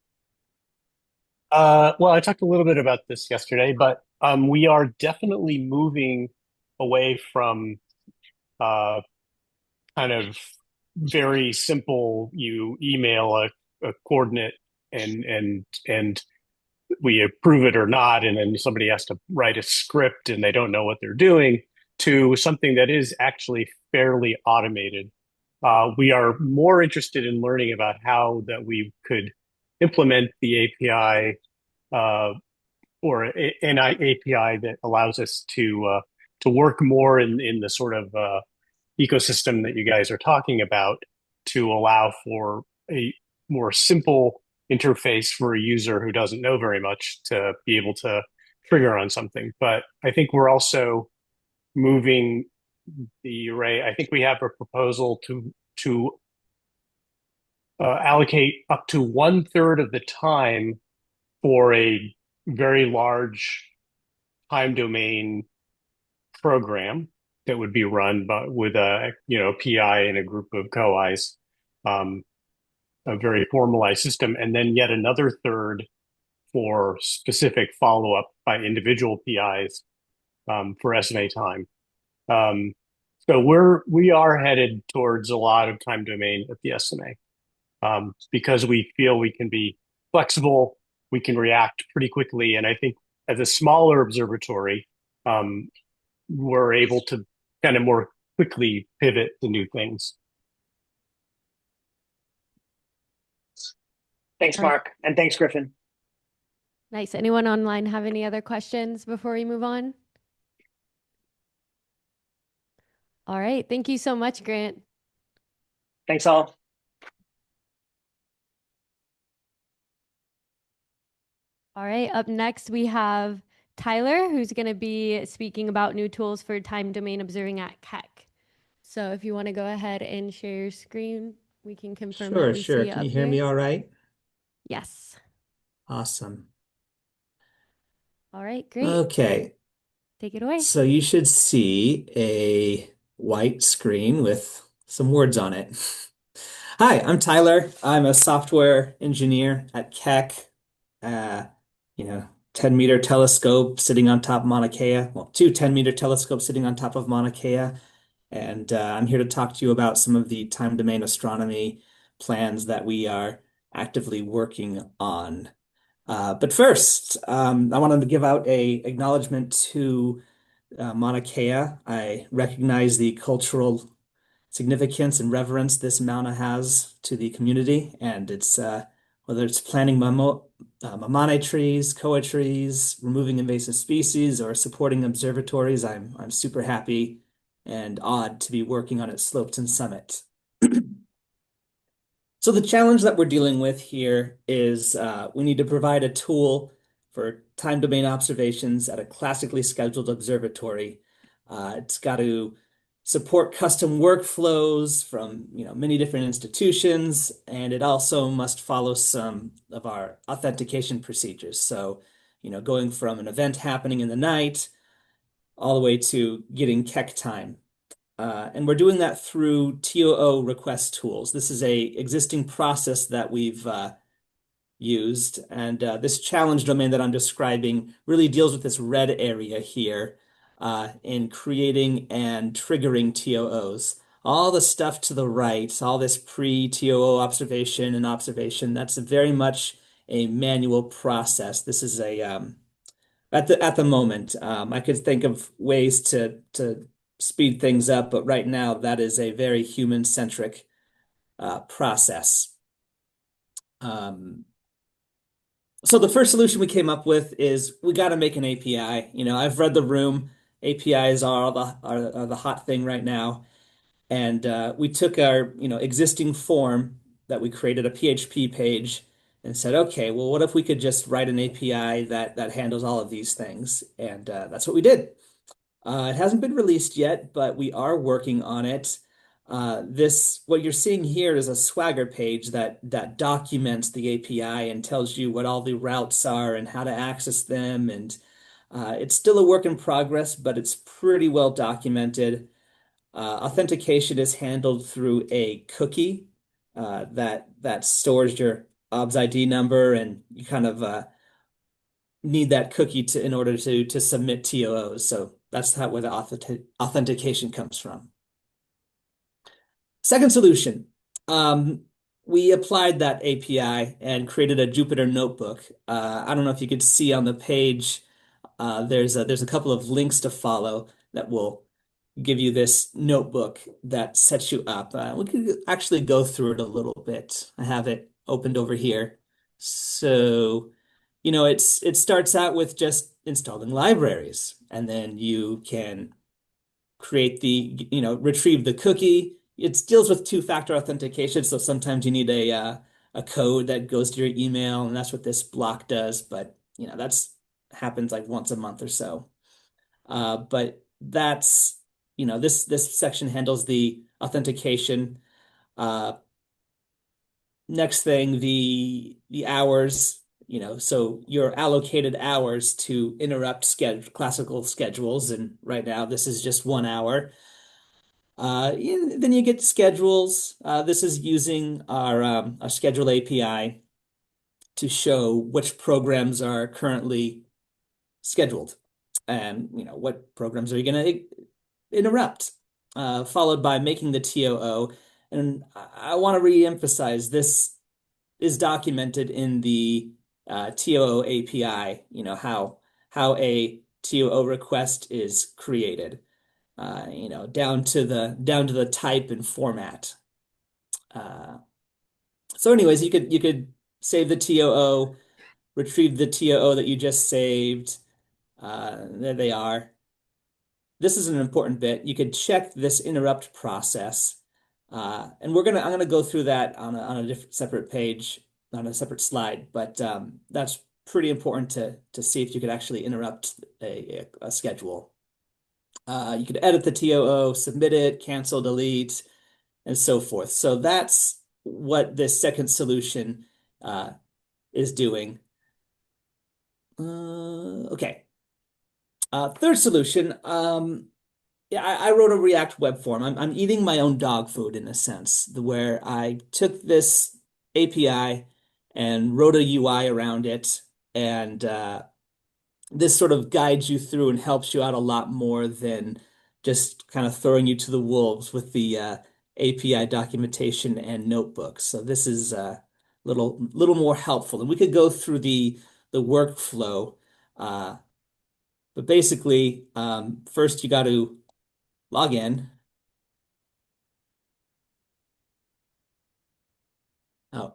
Well, I talked a little bit about this yesterday, but we are definitely moving away from kind of very simple. You email a coordinate and we approve it or not, and then somebody has to write a script and they don't know what they're doing, to something that is actually fairly automated. We are more interested in learning about how that we could implement the API or an API that allows us to work more in the sort of ecosystem that you guys are talking about, to allow for a more simple interface for a user who doesn't know very much to be able to trigger on something. But I think we're also moving the array. I think we have a proposal to allocate up to 1/3 of the time for a very large time domain program that would be run with a PI and a group of co-Is, a very formalized system, and then yet another third for specific follow-up by individual PIs for SMA time. So we are headed towards a lot of time domain at the SMA, because we feel we can be flexible, we can react pretty quickly, and I think as a smaller observatory, we're able to kind of more quickly pivot to new things. Thanks, Mark, and thanks, Griffin. Nice. Anyone online have any other questions before we move on? All right. Thank you so much, Grant. Thanks all. All right. Up next, we have Tyler, who's going to be speaking about new tools for time domain observing at Keck. So if you want to go ahead and share your screen, we can confirm that we Sure. see Can up you hear me here. all right? Yes. Awesome. All right, great. Okay. Take it away. So you should see a white screen with some words on it. Hi, I'm Tyler. I'm a software engineer at Keck. 10-meter telescope sitting on top of Mauna Kea. Well, two 10-meter telescopes sitting on top of Mauna Kea. And I'm here to talk to you about some of the time domain astronomy plans that we are actively working on. But first, I wanted to give out a acknowledgement to Mauna Kea. I recognize the cultural significance and reverence this Mauna has to the community, and it's whether it's planting mamane trees, koa trees, removing invasive species, or supporting observatories, I'm super happy and awed to be working on its slopes and summit. So the challenge that we're dealing with here is we need to provide a tool for time domain observations at a classically scheduled observatory. It's got to support custom workflows from many different institutions, and it also must follow some of our authentication procedures. So, going from an event happening in the night all the way to getting Keck time. And we're doing that through TOO request tools. This is a existing process that we've used, and this challenge domain that I'm describing really deals with this red area here in creating and triggering TOOs. All the stuff to the right, all this pre-TOO observation and observation, that's very much a manual process. This is a at the moment, I could think of ways to speed things up, but right now that is a very human-centric process. So the first solution we came up with is we got to make an API. I've read the room. APIs are the hot thing right now. And we took our existing form that we created, a PHP page, and said, okay, well, what if we could just write an API that handles all of these things? And that's what we did. It hasn't been released yet, but we are working on it. What you're seeing here is a Swagger page that documents the API and tells you what all the routes are and how to access them. And it's still a work in progress, but it's pretty well documented. Authentication is handled through a cookie that stores your OBS ID number, and you kind of need that cookie in order to submit TOOs. So that's where the authentication comes from. Second solution, we applied that API and created a Jupyter notebook. I don't know if you could see on the page, there's a couple of links to follow that will give you this notebook that sets you up. We could actually go through it a little bit. I have it opened over here. So, it starts out with just installing libraries, and then you can create retrieve the cookie. It deals with two-factor authentication, so sometimes you need a code that goes to your email, and that's what this block does. But that's happens like once a month or so. But that's this section handles the authentication. Next thing, the hours. So your allocated hours to interrupt classical schedules, and right now this is just 1 hour. Then you get schedules. This is using our schedule API to show which programs are currently scheduled, and what programs are you going to interrupt, followed by making the TOO. And I want to re-emphasize this is documented in the TOO API, how a TOO request is created, down to the type and format. So anyways, you could save the TOO, retrieve the TOO that you just saved. There they are. This is an important bit. You could check this interrupt process. And I'm gonna go through that on a different separate page, on a separate slide, but that's pretty important to see if you could actually interrupt a schedule. You could edit the TOO, submit it, cancel, delete, and so forth. So that's what this second solution is doing. Okay. Third solution, yeah, I wrote a React web form. I'm eating my own dog food in a sense, where I took this API and wrote a UI around it, and this sort of guides you through and helps you out a lot more than just kind of throwing you to the wolves with the API documentation and notebooks. So this is a little more helpful, and we could go through the workflow. But basically, first you got to log in. Oh,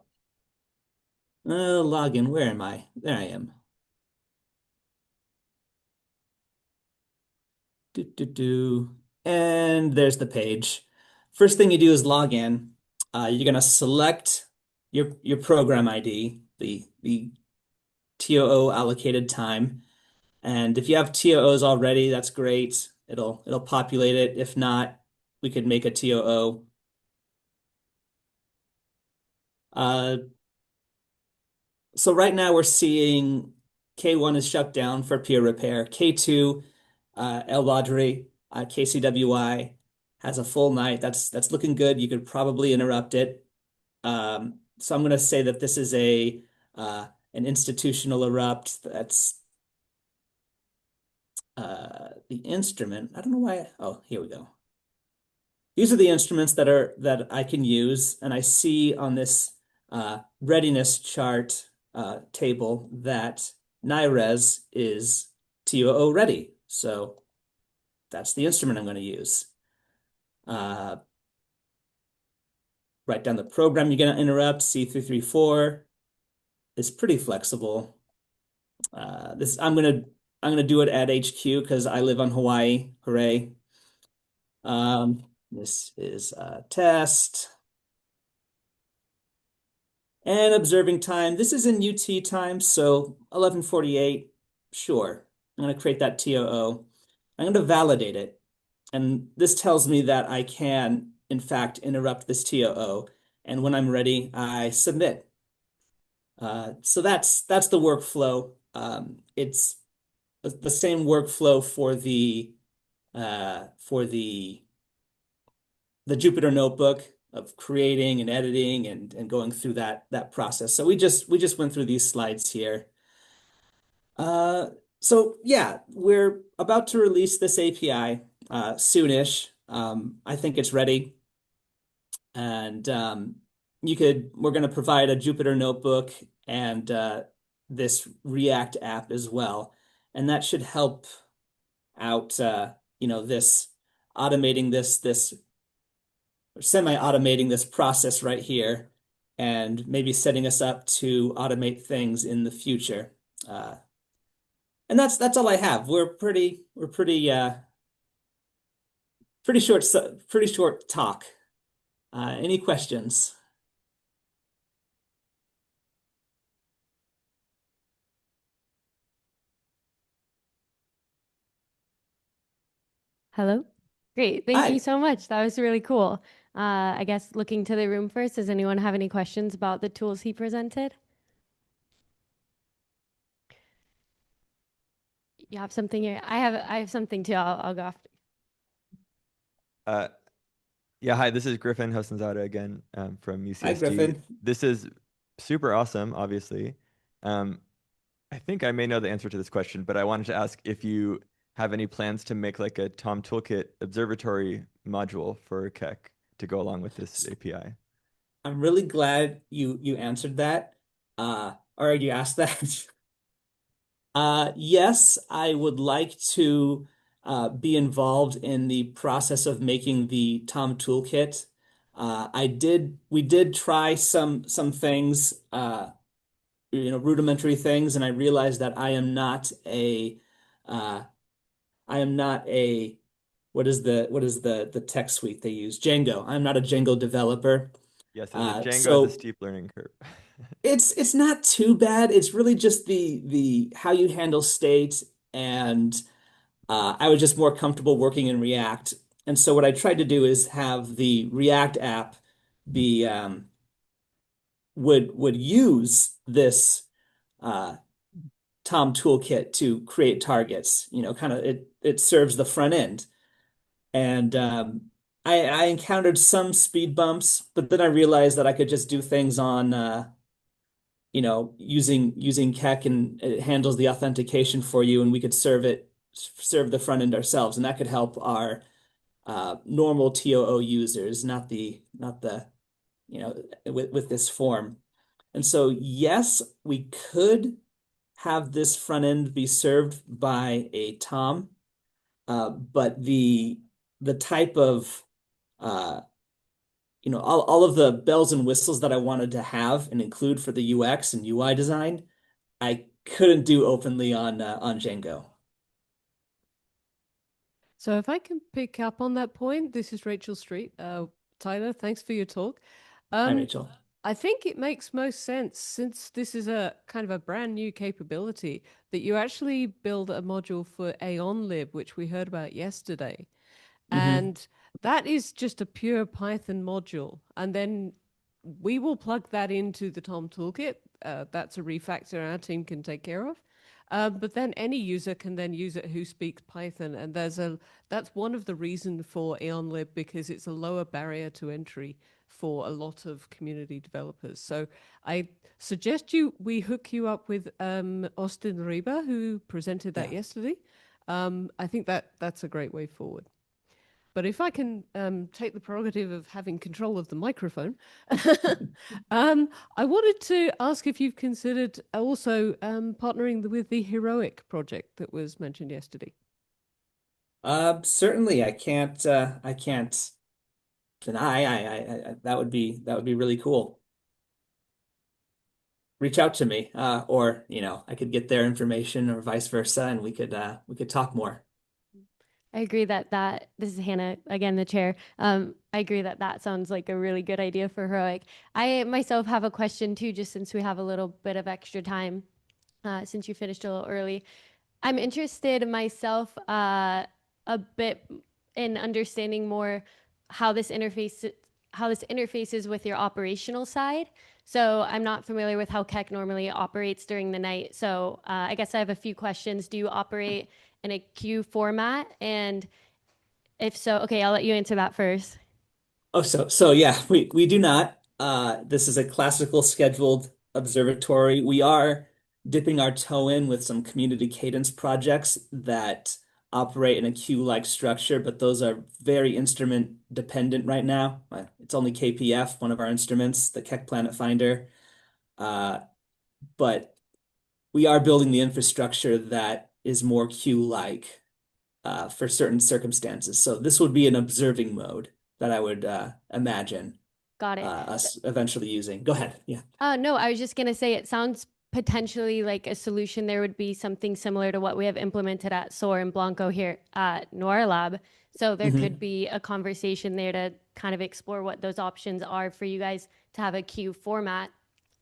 log in. Where am I? There I am. And there's the page. First thing you do is log in. You're gonna select your program ID, the TOO allocated time. And if you have TOOs already, that's great. It'll populate it. If not, we could make a TOO. So right now we're seeing K1 is shut down for peer repair. K2, El Badri, KCWI has a full night. That's looking good. You could probably interrupt it. So I'm going to say that this is an institutional erupt. That's the instrument. I don't know why. Oh, here we go. These are the instruments that I can use, and I see on this readiness chart table that NIRES is TOO ready. So that's the instrument I'm going to use. Write down the program you're going to interrupt. C334 is pretty flexible. I'm gonna do it at HQ because I live on Hawaii. Hooray! This is a test. And observing time. This is in UT time, so 11:48. Sure. I'm going to create that TOO. I'm going to validate it. And this tells me that I can, in fact, interrupt this TOO. And when I'm ready, I submit. So that's the workflow. It's the same workflow for the Jupyter notebook of creating and editing and going through that process. So we just went through these slides here. So yeah, we're about to release this API soonish. I think it's ready, and we're going to provide a Jupyter notebook and this React app as well, and that should help out this automating this or semi-automating this process right here, and maybe setting us up to automate things in the future. And that's all I have. We're pretty short talk. Any questions? Hello? Great. Thank Hi. you so much. That was really cool. I guess looking to the room first, does anyone have any questions about the tools he presented? You have something here? I have something too. I'll go after. Yeah, hi, this is Griffin Hosanzada again from UCSD. Hi, Griffin. This is super awesome, obviously. I think I may know the answer to this question, but I wanted to ask if you have any plans to make like a Tom Toolkit observatory module for Keck to go along with this API. I'm really glad you answered that, or you asked that. Yes, I would like to be involved in the process of making the Tom Toolkit. We did try some things, rudimentary things, and I realized that what is the tech suite they use? Django. I'm not a Django developer. Yes, Django So is a steep learning curve. it's not too bad. It's really just the how you handle state, and I was just more comfortable working in React. And so what I tried to do is have the React app be would use this Tom toolkit to create targets. Kind of it serves the front end. And I encountered some speed bumps, but then I realized that I could just do things on using Keck, and it handles the authentication for you, and we could serve the front end ourselves, and that could help our normal TOO users, not the with this form. And so yes, we could have this front end be served by a Tom, but the type of all of the bells and whistles that I wanted to have and include for the UX and UI design, I couldn't do openly on Django. So if I can pick up on that point, this is Rachel Street. Tyler, thanks for your talk. Hi, Rachel. I think it makes most sense, since this is a kind of a brand new capability, that you actually build a module for AEON lib, which we heard about yesterday. And that is just a pure Python module. And then we will plug that into the Tom Toolkit. That's a refactor our team can take care of. But then any user can then use it who speaks Python. And that's one of the reasons for AEON lib, because it's a lower barrier to entry for a lot of community developers. So I suggest we hook you up with Austin Reba, who presented that yesterday. I think that's a great way forward. But if I can take the prerogative of having control of the microphone, I wanted to ask if you've considered also partnering with the Heroic project that was mentioned yesterday. Certainly, I can't deny. That would be really cool. Reach out to me, or I could get their information, or vice versa, and we could talk more. I agree that this is Hannah again, the chair. I agree that that sounds like a really good idea for Heroic. I myself have a question too, just since we have a little bit of extra time, since you finished a little early. I'm interested myself a bit in understanding more how this interfaces with your operational side. So I'm not familiar with how Keck normally operates during the night. So I guess I have a few questions. Do you operate in a queue format? And if so, okay, I'll let you answer that first. Oh, so yeah, we do not. This is a classical scheduled observatory. We are dipping our toe in with some community cadence projects that operate in a queue-like structure, but those are very instrument dependent right now. It's only KPF, one of our instruments, the Keck Planet Finder. But we are building the infrastructure that is more queue-like for certain circumstances. So this would be an observing mode that I would imagine Got it. us eventually using. Go ahead. Yeah. No, I was just going to say it sounds potentially like a solution. There would be something similar to what we have implemented at SOAR and Blanco here at Noir Lab. So there could be a conversation there to kind of explore what those options are for you guys to have a queue format.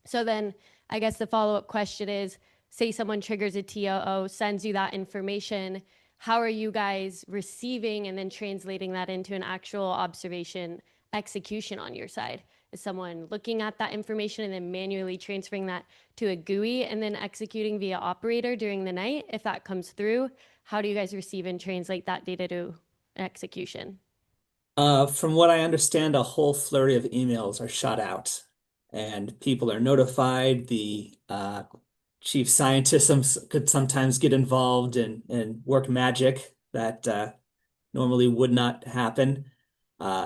So then I guess the follow-up question is, say someone triggers a TOO, sends you that information, how are you guys receiving and then translating that into an actual observation execution on your side? Is someone looking at that information and then manually transferring that to a GUI and then executing via operator during the night? If that comes through, how do you guys receive and translate that data to execution? From what I understand, a whole flurry of emails are shot out, and people are notified. The chief scientists could sometimes get involved and work magic that normally would not happen.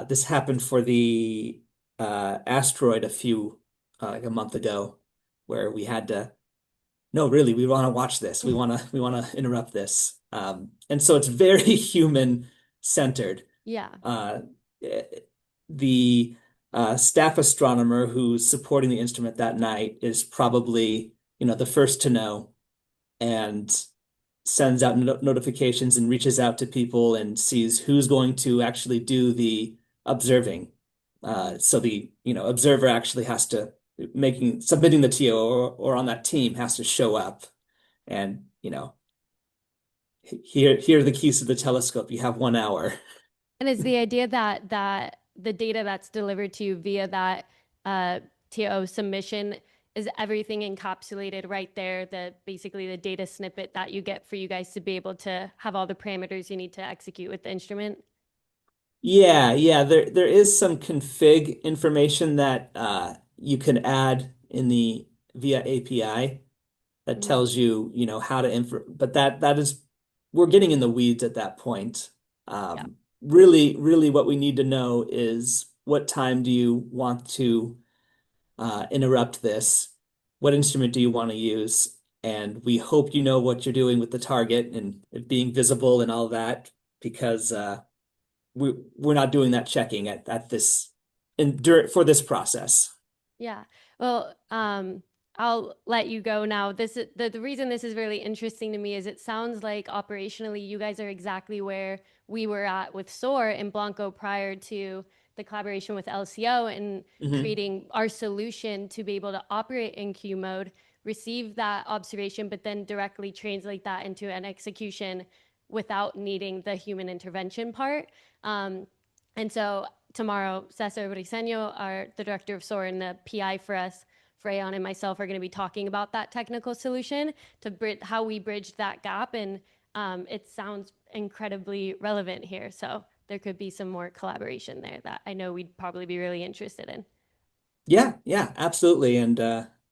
This happened for the asteroid like a month ago, where we had to, no, really, we want to watch this. We want to interrupt this. And so it's very human centered. Yeah. The staff astronomer who's supporting the instrument that night is probably, the first to know, and sends out notifications and reaches out to people and sees who's going to actually do the observing. So the observer actually has to submitting the TO or on that team has to show up, and here are the keys to the telescope. You have 1 hour. And is the idea that the data that's delivered to you via that TO submission, is everything encapsulated right there, basically the data snippet that you get for you guys to be able to have all the parameters you need to execute with the instrument? Yeah. There is some config information that you can add via API that tells you, how to but that is, we're getting in the weeds at that point. Really what we need to know is, what time do you want to interrupt this? What instrument do you want to use? And we hope you know what you're doing with the target and it being visible and all that, because we're not doing that checking at this for this process. Yeah. Well, I'll let you go now. The reason this is really interesting to me is it sounds like operationally you guys are exactly where we were at with SOAR and Blanco prior to the collaboration with LCO and creating our solution to be able to operate in queue mode, receive that observation, but then directly translate that into an execution without needing the human intervention part. And so tomorrow, Cesar Briceño, the director of SOAR and the PI for us, for AEON, and myself are going to be talking about that technical solution to how we bridged that gap. And it sounds incredibly relevant here. So there could be some more collaboration there that I know we'd probably be really interested in. Yeah, absolutely. And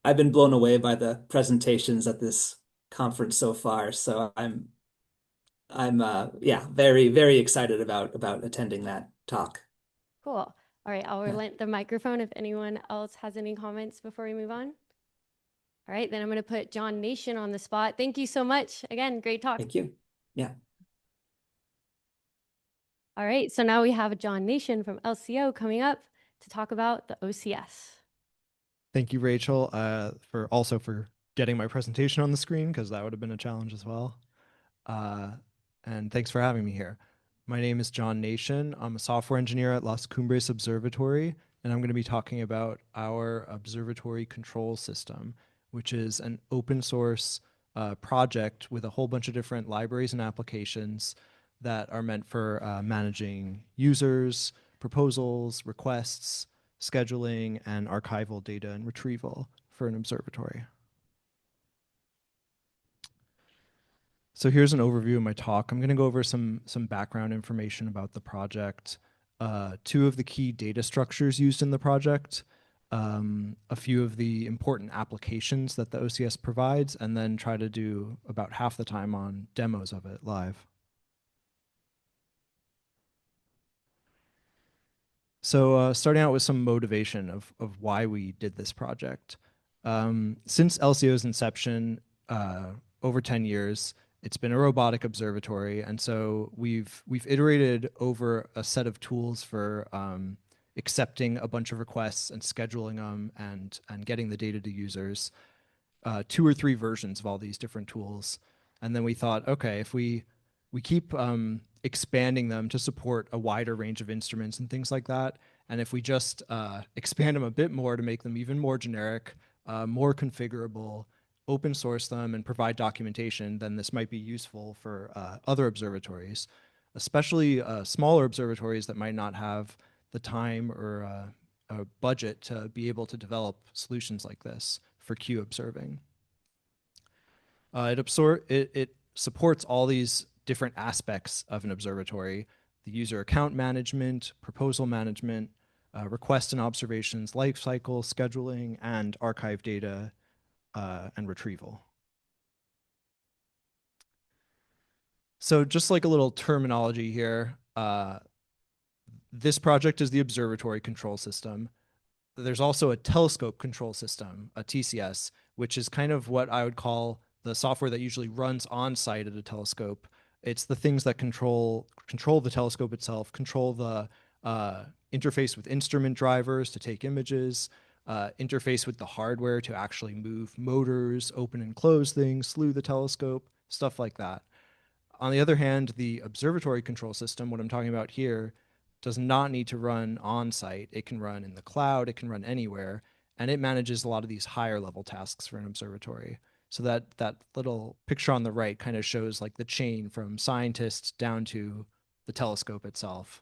I've been blown away by the presentations at this conference so far. So I'm very, very excited about attending that talk. Cool. All right, I'll relent the microphone if anyone else has any comments before we move on. All right, then I'm going to put Jon Nation on the spot. Thank you so much. Again, great talk. Thank you. Yeah. All right, so now we have Jon Nation from LCO coming up to talk about the OCS. Thank you, Rachel, for getting my presentation on the screen, because that would have been a challenge as well. And thanks for having me here. My name is Jon Nation. I'm a software engineer at Las Cumbres Observatory, and I'm going to be talking about our observatory control system, which is an open source project with a whole bunch of different libraries and applications that are meant for managing users, proposals, requests, scheduling, and archival data and retrieval for an observatory. So here's an overview of my talk. I'm going to go over some background information about the project, two of the key data structures used in the project, a few of the important applications that the OCS provides, and then try to do about half the time on demos of it live. So starting out with some motivation of why we did this project. Since LCO's inception, over 10 years, it's been a robotic observatory, and so we've iterated over a set of tools for accepting a bunch of requests and scheduling them and getting the data to users. 2 or 3 versions of all these different tools, and then we thought, okay, if we keep expanding them to support a wider range of instruments and things like that, and if we just expand them a bit more to make them even more generic, more configurable, open source them, and provide documentation, then this might be useful for other observatories, especially smaller observatories that might not have the time or a budget to be able to develop solutions like this for Q observing. It supports all these different aspects of an observatory: the user account management, proposal management, request and observations, lifecycle, scheduling, and archive data and retrieval. So just like a little terminology here, this project is the observatory control system. There's also a telescope control system, a TCS, which is kind of what I would call the software that usually runs on site at a telescope. It's the things that control the telescope itself, control the interface with instrument drivers to take images, interface with the hardware to actually move motors, open and close things, slew the telescope, stuff like that. On the other hand, the observatory control system, what I'm talking about here, does not need to run on site. It can run in the cloud, it can run anywhere, and it manages a lot of these higher level tasks for an observatory. So that little picture on the right kind of shows like the chain from scientists down to the telescope itself.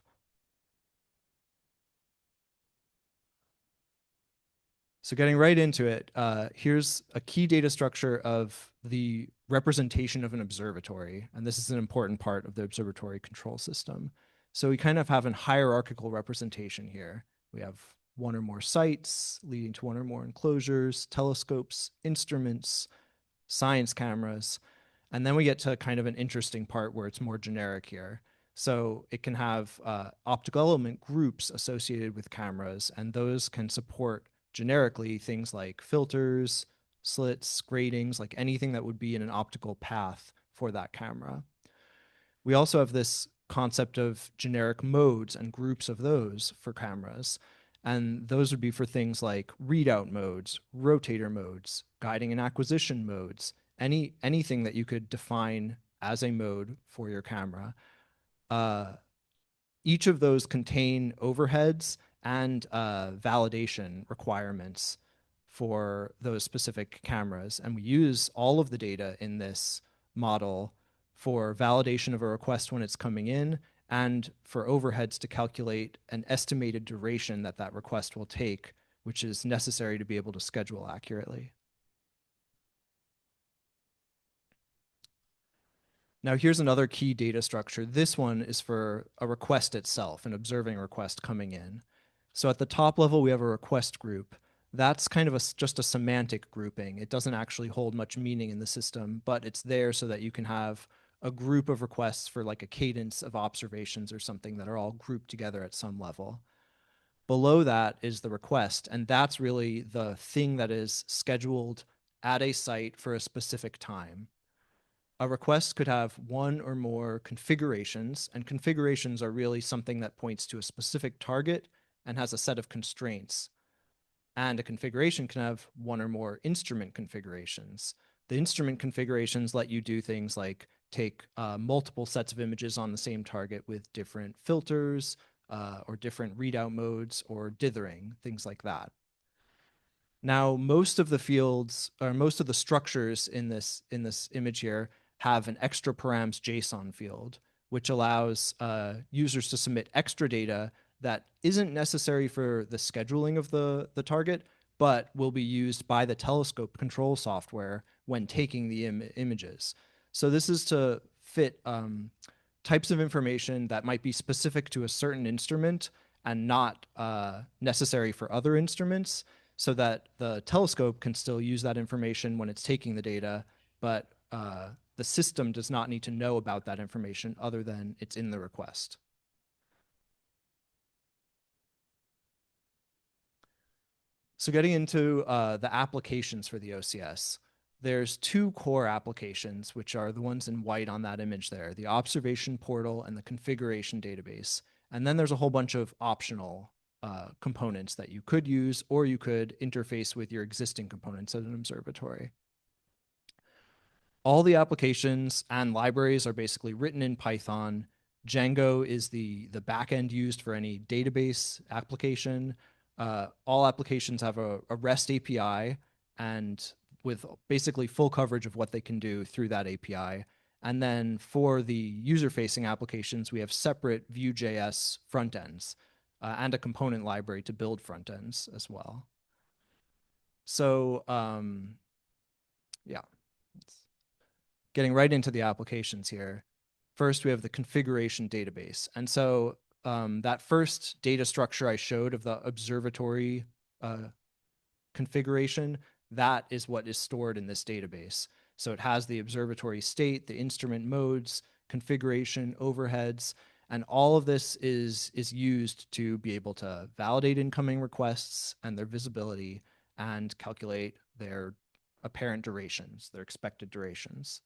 So getting right into it, here's a key data structure of the representation of an observatory, and this is an important part of the observatory control system. So we kind of have a hierarchical representation here. We have one or more sites leading to one or more enclosures, telescopes, instruments, science cameras, and then we get to kind of an interesting part where it's more generic here. So it can have optical element groups associated with cameras, and those can support generically things like filters, slits, gratings, like anything that would be in an optical path for that camera. We also have this concept of generic modes and groups of those for cameras. And those would be for things like readout modes, rotator modes, guiding and acquisition modes, anything that you could define as a mode for your camera. Each of those contain overheads and validation requirements for those specific cameras. And we use all of the data in this model for validation of a request when it's coming in, and for overheads to calculate an estimated duration that that request will take, which is necessary to be able to schedule accurately. Now here's another key data structure. This one is for a request itself, an observing request coming in. So at the top level, we have a request group. That's kind of just a semantic grouping. It doesn't actually hold much meaning in the system, but it's there so that you can have a group of requests for like a cadence of observations or something that are all grouped together at some level. Below that is the request, and that's really the thing that is scheduled at a site for a specific time. A request could have one or more configurations, and configurations are really something that points to a specific target and has a set of constraints. And a configuration can have one or more instrument configurations. The instrument configurations let you do things like take multiple sets of images on the same target with different filters or different readout modes or dithering, things like that. Now, most of the fields or most of the structures in this image here have an extra params JSON field, which allows users to submit extra data that isn't necessary for the scheduling of the target, but will be used by the telescope control software when taking the images. So this is to fit types of information that might be specific to a certain instrument and not necessary for other instruments, so that the telescope can still use that information when it's taking the data, but the system does not need to know about that information other than it's in the request. So getting into the applications for the OCS, there's two core applications, which are the ones in white on that image there, the observation portal and the configuration database. And then there's a whole bunch of optional components that you could use, or you could interface with your existing components at an observatory. All the applications and libraries are basically written in Python. Django is the backend used for any database application. All applications have a REST API, and with basically full coverage of what they can do through that API. And then for the user-facing applications, we have separate Vue.js front ends and a component library to build front ends as well. So yeah, getting right into the applications here. First, we have the configuration database. And so that first data structure I showed of the observatory configuration, that is what is stored in this database. So it has the observatory state, the instrument modes, configuration, overheads, and all of this is used to be able to validate incoming requests and their visibility and calculate their apparent durations, their expected durations.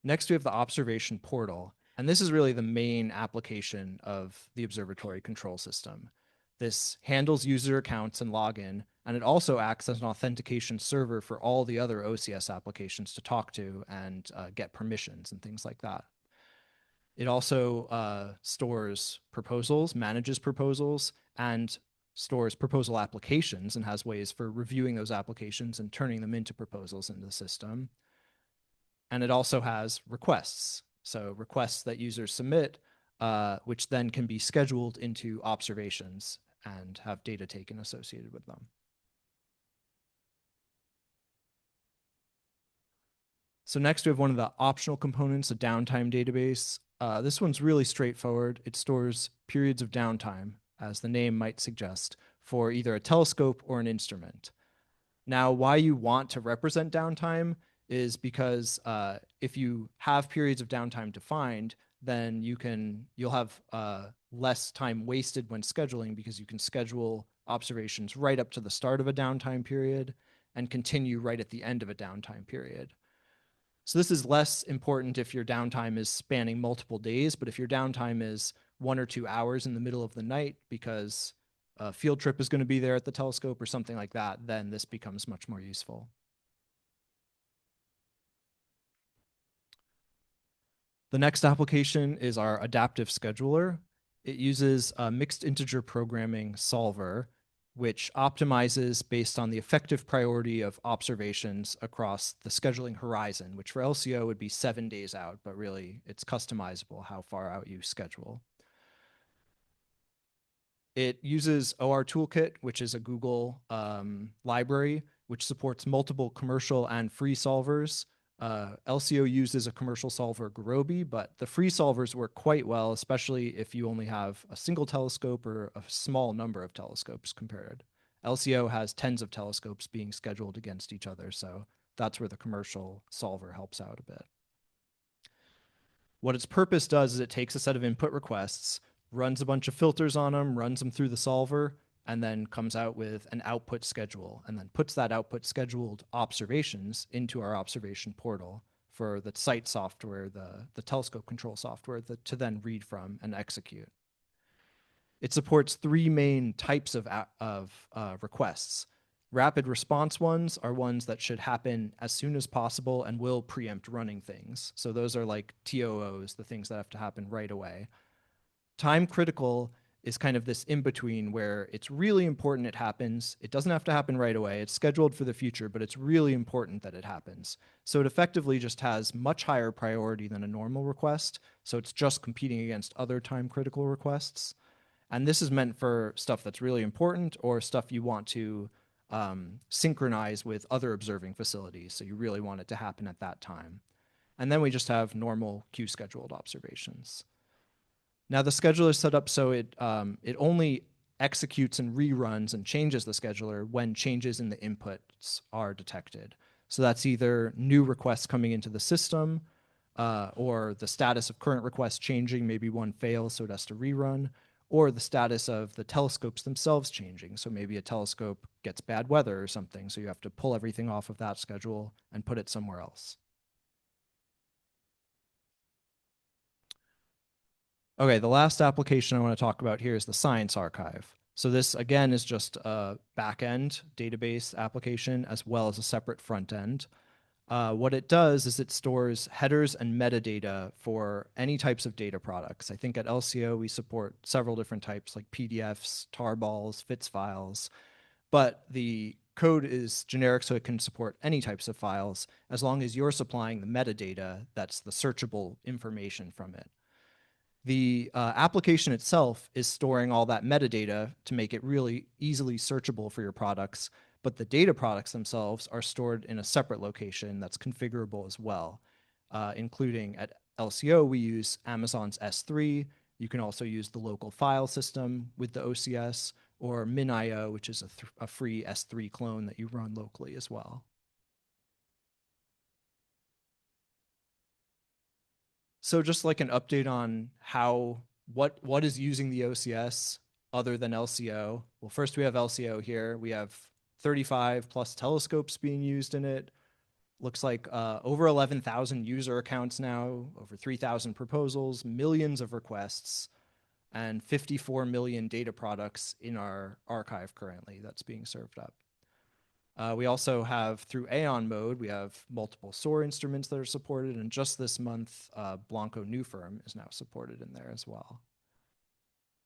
Next, we have the observation portal, and this is really the main application of the observatory control system. This handles user accounts and login, and it also acts as an authentication server for all the other OCS applications to talk to and get permissions and things like that. It also stores proposals, manages proposals, and stores proposal applications and has ways for reviewing those applications and turning them into proposals in the system. And it also has requests. So requests that users submit, which then can be scheduled into observations and have data taken associated with them. So next we have one of the optional components, a downtime database. This one's really straightforward. It stores periods of downtime, as the name might suggest, for either a telescope or an instrument. Now, why you want to represent downtime is because if you have periods of downtime defined, then you'll have less time wasted when scheduling, because you can schedule observations right up to the start of a downtime period and continue right at the end of a downtime period. So this is less important if your downtime is spanning multiple days, but if your downtime is 1 or 2 hours in the middle of the night because a field trip is going to be there at the telescope or something like that, then this becomes much more useful. The next application is our adaptive scheduler. It uses a mixed integer programming solver, which optimizes based on the effective priority of observations across the scheduling horizon, which for LCO would be 7 days out, but really it's customizable how far out you schedule. It uses OR Toolkit, which is a Google library, which supports multiple commercial and free solvers. LCO uses a commercial solver, Gurobi, but the free solvers work quite well, especially if you only have a single telescope or a small number of telescopes compared. LCO has tens of telescopes being scheduled against each other, so that's where the commercial solver helps out a bit. What its purpose does is it takes a set of input requests, runs a bunch of filters on them, runs them through the solver, and then comes out with an output schedule and then puts that output scheduled observations into our observation portal for the site software, the telescope control software to then read from and execute. It supports three main types of requests. Rapid response ones are ones that should happen as soon as possible and will preempt running things. So those are like TOOs, the things that have to happen right away. Time critical is kind of this in-between where it's really important it happens. It doesn't have to happen right away. It's scheduled for the future, but it's really important that it happens. So it effectively just has much higher priority than a normal request. So it's just competing against other time critical requests. And this is meant for stuff that's really important or stuff you want to synchronize with other observing facilities. So you really want it to happen at that time. And then we just have normal queue scheduled observations. Now the scheduler is set up so it only executes and reruns and changes the scheduler when changes in the inputs are detected. So that's either new requests coming into the system or the status of current requests changing, maybe one fails so it has to rerun, or the status of the telescopes themselves changing. So maybe a telescope gets bad weather or something, so you have to pull everything off of that schedule and put it somewhere else. Okay, the last application I want to talk about here is the Science Archive. So this, again, is just a back-end database application as well as a separate front end. What it does is it stores headers and metadata for any types of data products. I think at LCO we support several different types like PDFs, tarballs, FITS files, but the code is generic so it can support any types of files as long as you're supplying the metadata that's the searchable information from it. The application itself is storing all that metadata to make it really easily searchable for your products, but the data products themselves are stored in a separate location that's configurable as well, including at LCO, we use Amazon's S3. You can also use the local file system with the OCS or MinIO, which is a free S3 clone that you run locally as well. So just like an update on what is using the OCS other than LCO. Well, first we have LCO here. We have 35 plus telescopes being used in it. Looks like over 11,000 user accounts now, over 3,000 proposals, millions of requests, and 54 million data products in our archive currently that's being served up. We also have, through AEON mode, we have multiple SOAR instruments that are supported, and just this month, Blanco New Firm is now supported in there as well.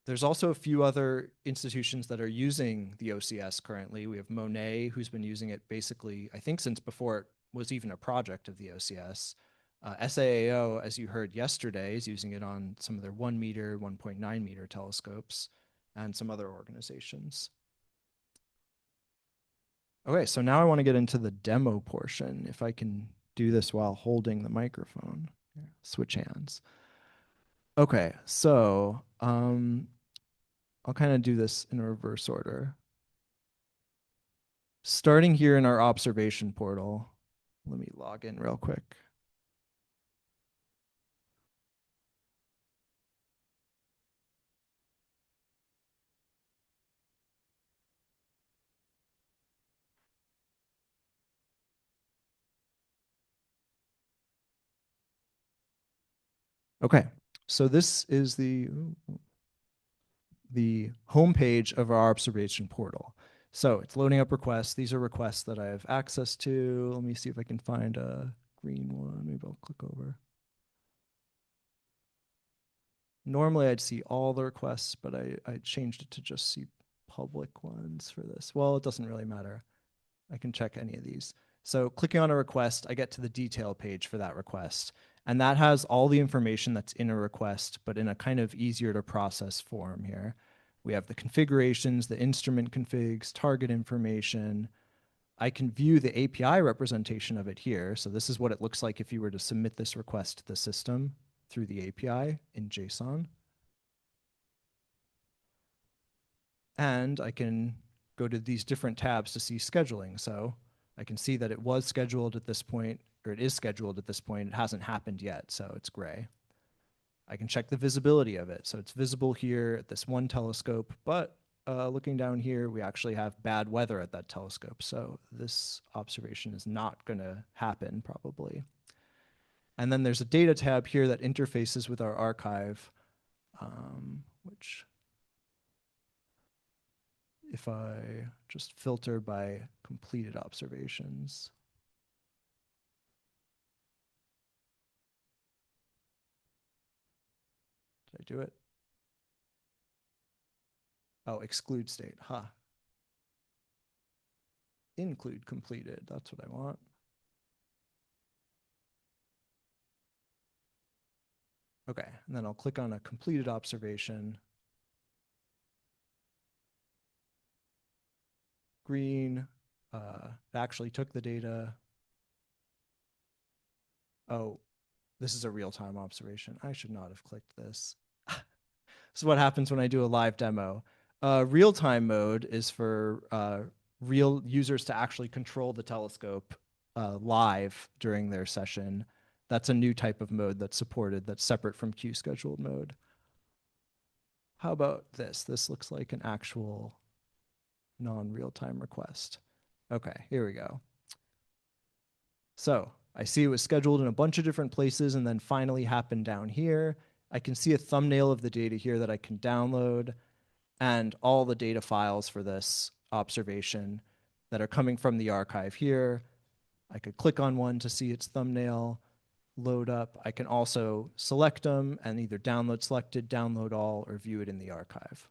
There's also a few other institutions that are using the OCS currently. We have Monet, who's been using it basically, I think, since before it was even a project of the OCS. SAAO, as you heard yesterday, is using it on some of their 1 meter, 1.9 meter telescopes, and some other organizations. Okay, so now I want to get into the demo portion, if I can do this while holding the microphone. Switch hands. Okay, so I'll kind of do this in reverse order. Starting here in our observation portal, let me log in real quick. Okay, so this is the homepage of our observation portal. So it's loading up requests. These are requests that I have access to. Let me see if I can find a green one. Maybe I'll click over. Normally I'd see all the requests, but I changed it to just see public ones for this. Well, it doesn't really matter. I can check any of these. So clicking on a request, I get to the detail page for that request. And that has all the information that's in a request, but in a kind of easier to process form here. We have the configurations, the instrument configs, target information. I can view the API representation of it here. So this is what it looks like if you were to submit this request to the system through the API in JSON. And I can go to these different tabs to see scheduling. So I can see that it was scheduled at this point, or it is scheduled at this point. It hasn't happened yet, so it's gray. I can check the visibility of it. So it's visible here at this one telescope, but looking down here, we actually have bad weather at that telescope. So this observation is not going to happen probably. And then there's a data tab here that interfaces with our archive, which if I just filter by completed observations. Did I do it? Oh, exclude state, Include completed, that's what I want. Okay, and then I'll click on a completed observation. Green, it actually took the data. Oh, this is a real-time observation. I should not have clicked this. This is what happens when I do a live demo. Real-time mode is for real users to actually control the telescope live during their session. That's a new type of mode that's supported that's separate from queue-scheduled mode. How about this? This looks like an actual non-real-time request. Okay, here we go. So I see it was scheduled in a bunch of different places and then finally happened down here. I can see a thumbnail of the data here that I can download and all the data files for this observation that are coming from the archive here. I could click on one to see its thumbnail load up. I can also select them and either download selected, download all, or view it in the archive.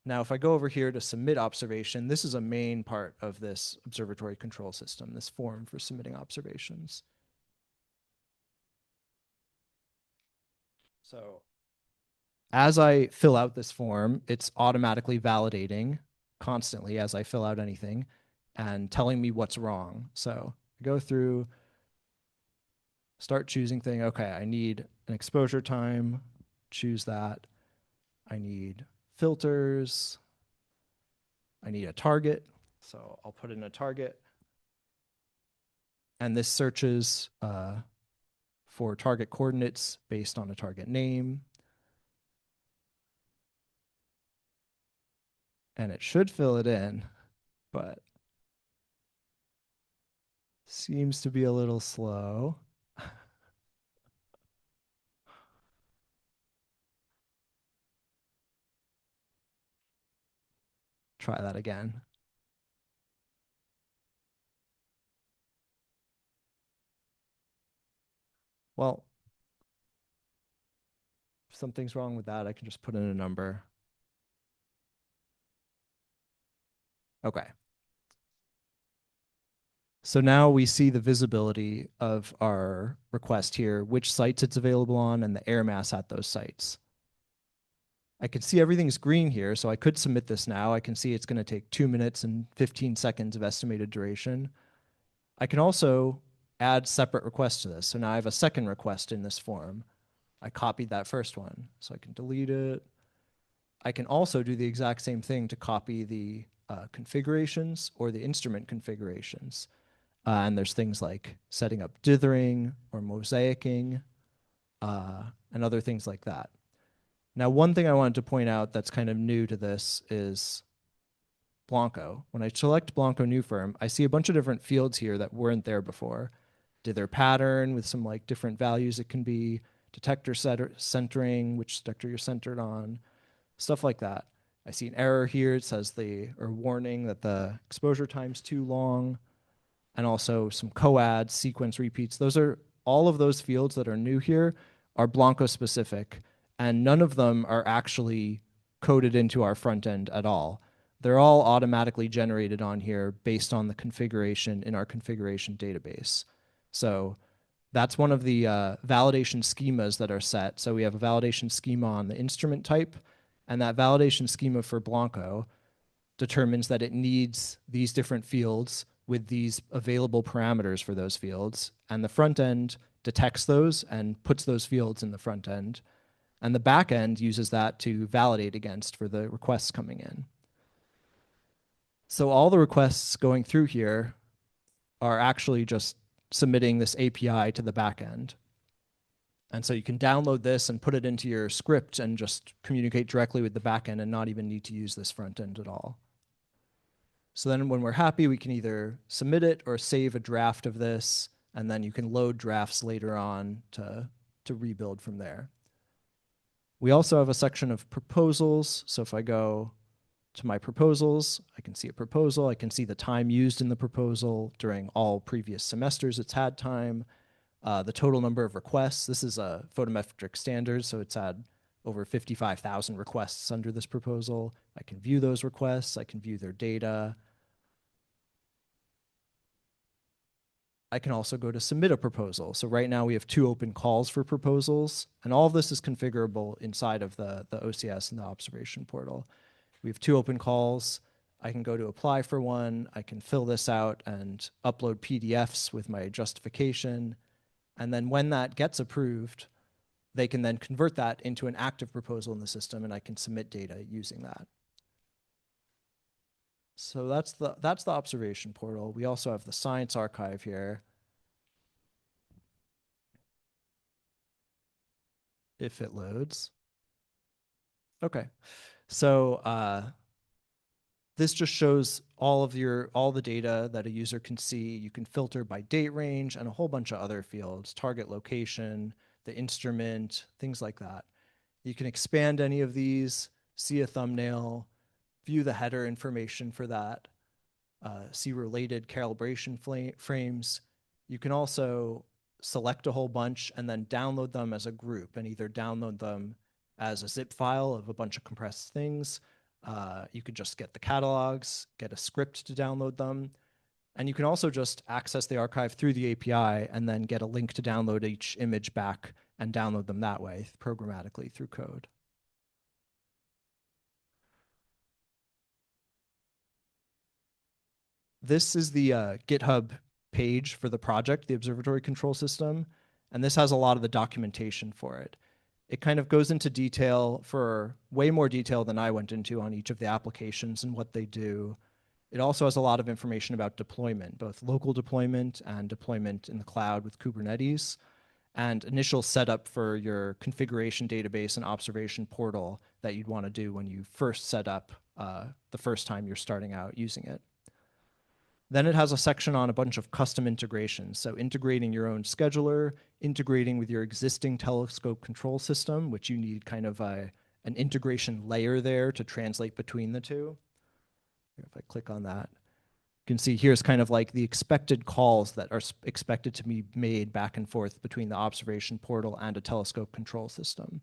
Now, if I go over here to submit observation, this is a main part of this observatory control system, this form for submitting observations. So as I fill out this form, it's automatically validating constantly as I fill out anything and telling me what's wrong. So I go through, start choosing thing. Okay, I need an exposure time, choose that. I need filters. I need a target, so I'll put in a target. And this searches for target coordinates based on a target name. And it should fill it in, but seems to be a little slow. Try that again. Well, if something's wrong with that, I can just put in a number. Okay. So now we see the visibility of our request here, which sites it's available on, and the air mass at those sites. I can see everything's green here, so I could submit this now. I can see it's going to take 2 minutes and 15 seconds of estimated duration. I can also add separate requests to this. So now I have a second request in this form. I copied that first one, so I can delete it. I can also do the exact same thing to copy the configurations or the instrument configurations. And there's things like setting up dithering or mosaicing and other things like that. Now, one thing I wanted to point out that's kind of new to this is Blanco. When I select Blanco New Firm, I see a bunch of different fields here that weren't there before. Dither pattern with some like different values it can be, detector centering, which detector you're centered on, stuff like that. I see an error here. It says warning that the exposure time's too long, and also some coads, sequence repeats. Those are all of those fields that are new here are Blanco specific, and none of them are actually coded into our front end at all. They're all automatically generated on here based on the configuration in our configuration database. So that's one of the validation schemas that are set. So we have a validation schema on the instrument type, and that validation schema for Blanco determines that it needs these different fields with these available parameters for those fields. And the front end detects those and puts those fields in the front end. And the back end uses that to validate against for the requests coming in. So all the requests going through here are actually just submitting this API to the back end. And so you can download this and put it into your script and just communicate directly with the backend and not even need to use this front end at all. So then when we're happy, we can either submit it or save a draft of this, and then you can load drafts later on to rebuild from there. We also have a section of proposals. So if I go to my proposals, I can see a proposal. I can see the time used in the proposal during all previous semesters it's had time, the total number of requests. This is a photometric standard, so it's had over 55,000 requests under this proposal. I can view those requests. I can view their data. I can also go to submit a proposal. So right now we have 2 open calls for proposals, and all of this is configurable inside of the OCS and the observation portal. We have 2 open calls. I can go to apply for one. I can fill this out and upload PDFs with my justification. And then when that gets approved, they can then convert that into an active proposal in the system, and I can submit data using that. So that's the observation portal. We also have the science archive here. If it loads. Okay. So this just shows all the data that a user can see. You can filter by date range and a whole bunch of other fields, target location, the instrument, things like that. You can expand any of these, see a thumbnail, view the header information for that, see related calibration frames. You can also select a whole bunch and then download them as a group, and either download them as a zip file of a bunch of compressed things. You could just get the catalogs, get a script to download them. And you can also just access the archive through the API and then get a link to download each image back and download them that way programmatically through code. This is the GitHub page for the project, the Observatory Control System, and this has a lot of the documentation for it. It kind of goes into detail, for way more detail than I went into, on each of the applications and what they do. It also has a lot of information about deployment, both local deployment and deployment in the cloud with Kubernetes, and initial setup for your configuration database and observation portal that you'd want to do when you first set up the first time you're starting out using it. Then it has a section on a bunch of custom integrations. So integrating your own scheduler, integrating with your existing telescope control system, which you need kind of an integration layer there to translate between the two. If I click on that, you can see here's kind of like the expected calls that are expected to be made back and forth between the observation portal and a telescope control system.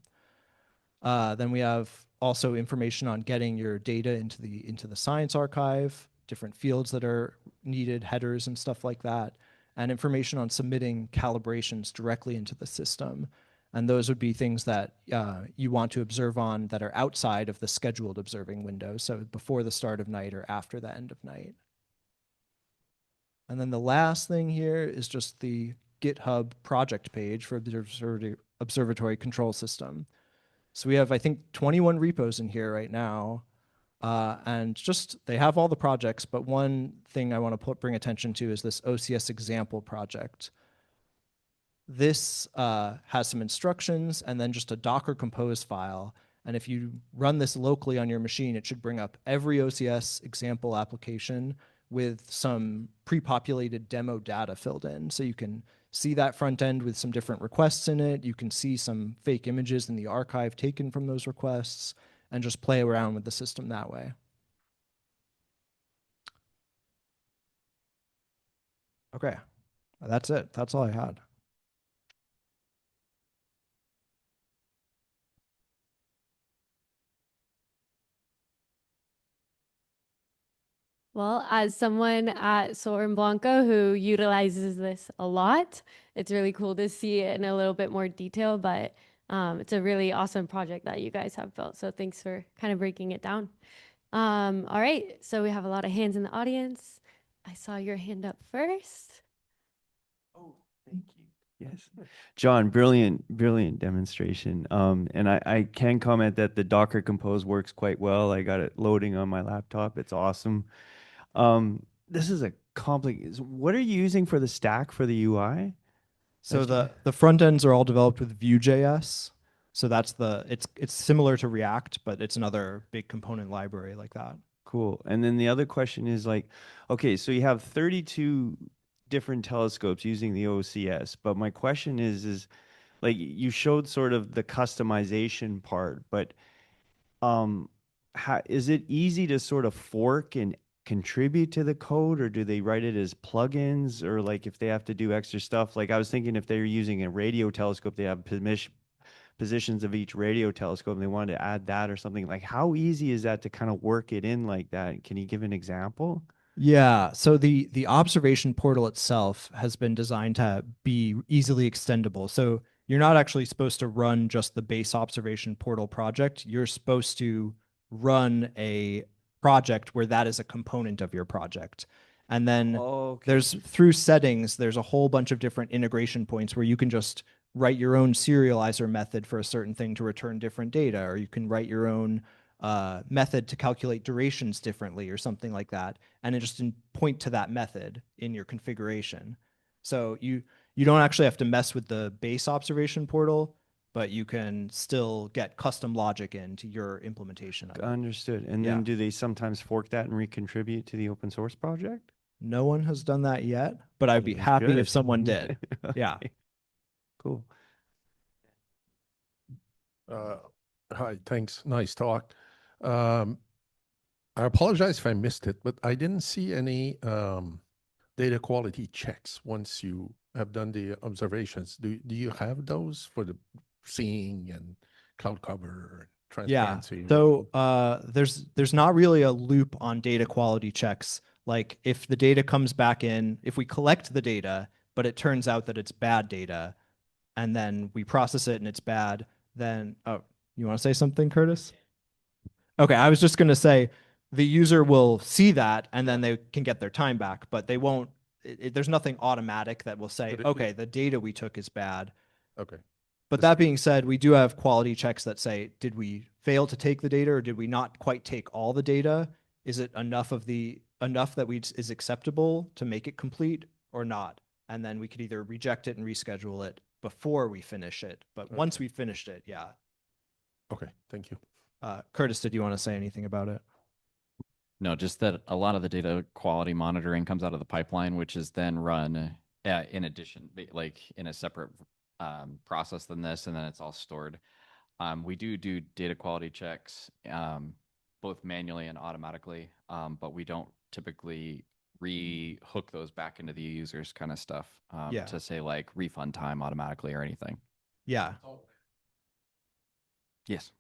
Then we have also information on getting your data into the science archive, different fields that are needed, headers and stuff like that, and information on submitting calibrations directly into the system. And those would be things that you want to observe on that are outside of the scheduled observing window, so before the start of night or after the end of night. And then the last thing here is just the GitHub project page for the Observatory Control System. So we have, I think, 21 repos in here right now. And just, they have all the projects, but one thing I want to bring attention to is this OCS example project. This has some instructions and then just a Docker compose file. And if you run this locally on your machine, it should bring up every OCS example application with some pre-populated demo data filled in. So you can see that front end with some different requests in it. You can see some fake images in the archive taken from those requests, and just play around with the system that way. Okay, that's it. That's all I had. Well, as someone at Solar and Blanco who utilizes this a lot, it's really cool to see it in a little bit more detail, but it's a really awesome project that you guys have built. So thanks for kind of breaking it down. All right, so we have a lot of hands in the audience. I saw your hand up first. Oh, thank you. Yes. John, brilliant demonstration. And I can comment that the Docker Compose works quite well. I got it loading on my laptop. It's awesome. This is a complicated. What are you using for the stack for the UI? So the front ends are all developed with Vue.js. So that's it's similar to React, but it's another big component library like that. Cool. And then the other question is like, okay, so you have 32 different telescopes using the OCS, but my question is like you showed sort of the customization part, but how is it easy to sort of fork and contribute to the code, or do they write it as plugins, or like if they have to do extra stuff? Like I was thinking if they're using a radio telescope, they have positions of each radio telescope and they wanted to add that or something. Like how easy is that to kind of work it in like that? Can you give an example? Yeah, so the observation portal itself has been designed to be easily extendable. So you're not actually supposed to run just the base observation portal project. You're supposed to run a project where that is a component of your project. And then there's through settings, there's a whole bunch of different integration points where you can just write your own serializer method for a certain thing to return different data, or you can write your own method to calculate durations differently or something like that, and then just point to that method in your configuration. So you don't actually have to mess with the base observation portal, but you can still get custom logic into your implementation of it. Understood. And then do they sometimes fork that and recontribute to the open source project? No one has done that yet, but I'd be happy if someone did. Yeah. Cool. Hi, thanks. Nice talk. I apologize if I missed it, but I didn't see any data quality checks once you have done the observations. Do you have those for the seeing and cloud cover, transparency? Yeah. So there's not really a loop on data quality checks. Like if the data comes back in, if we collect the data, but it turns out that it's bad data, and then we process it and it's bad, then, oh, you want to say something, Curtis? Okay, I was just going to say the user will see that and then they can get their time back, but they won't, there's nothing automatic that will say, okay, the data we took is bad. Okay. But that being said, we do have quality checks that say, did we fail to take the data, or did we not quite take all the data? Is it enough that is acceptable to make it complete or not? And then we could either reject it and reschedule it before we finish it. But once we finished it, yeah. Okay, thank you. Curtis, did you want to say anything about it? No, just that a lot of the data quality monitoring comes out of the pipeline, which is then run in addition, like in a separate process than this, and then it's all stored. We do data quality checks, both manually and automatically, but we don't typically re-hook those back into the user's kind of stuff to say like refund time automatically or anything. Yeah. Yes.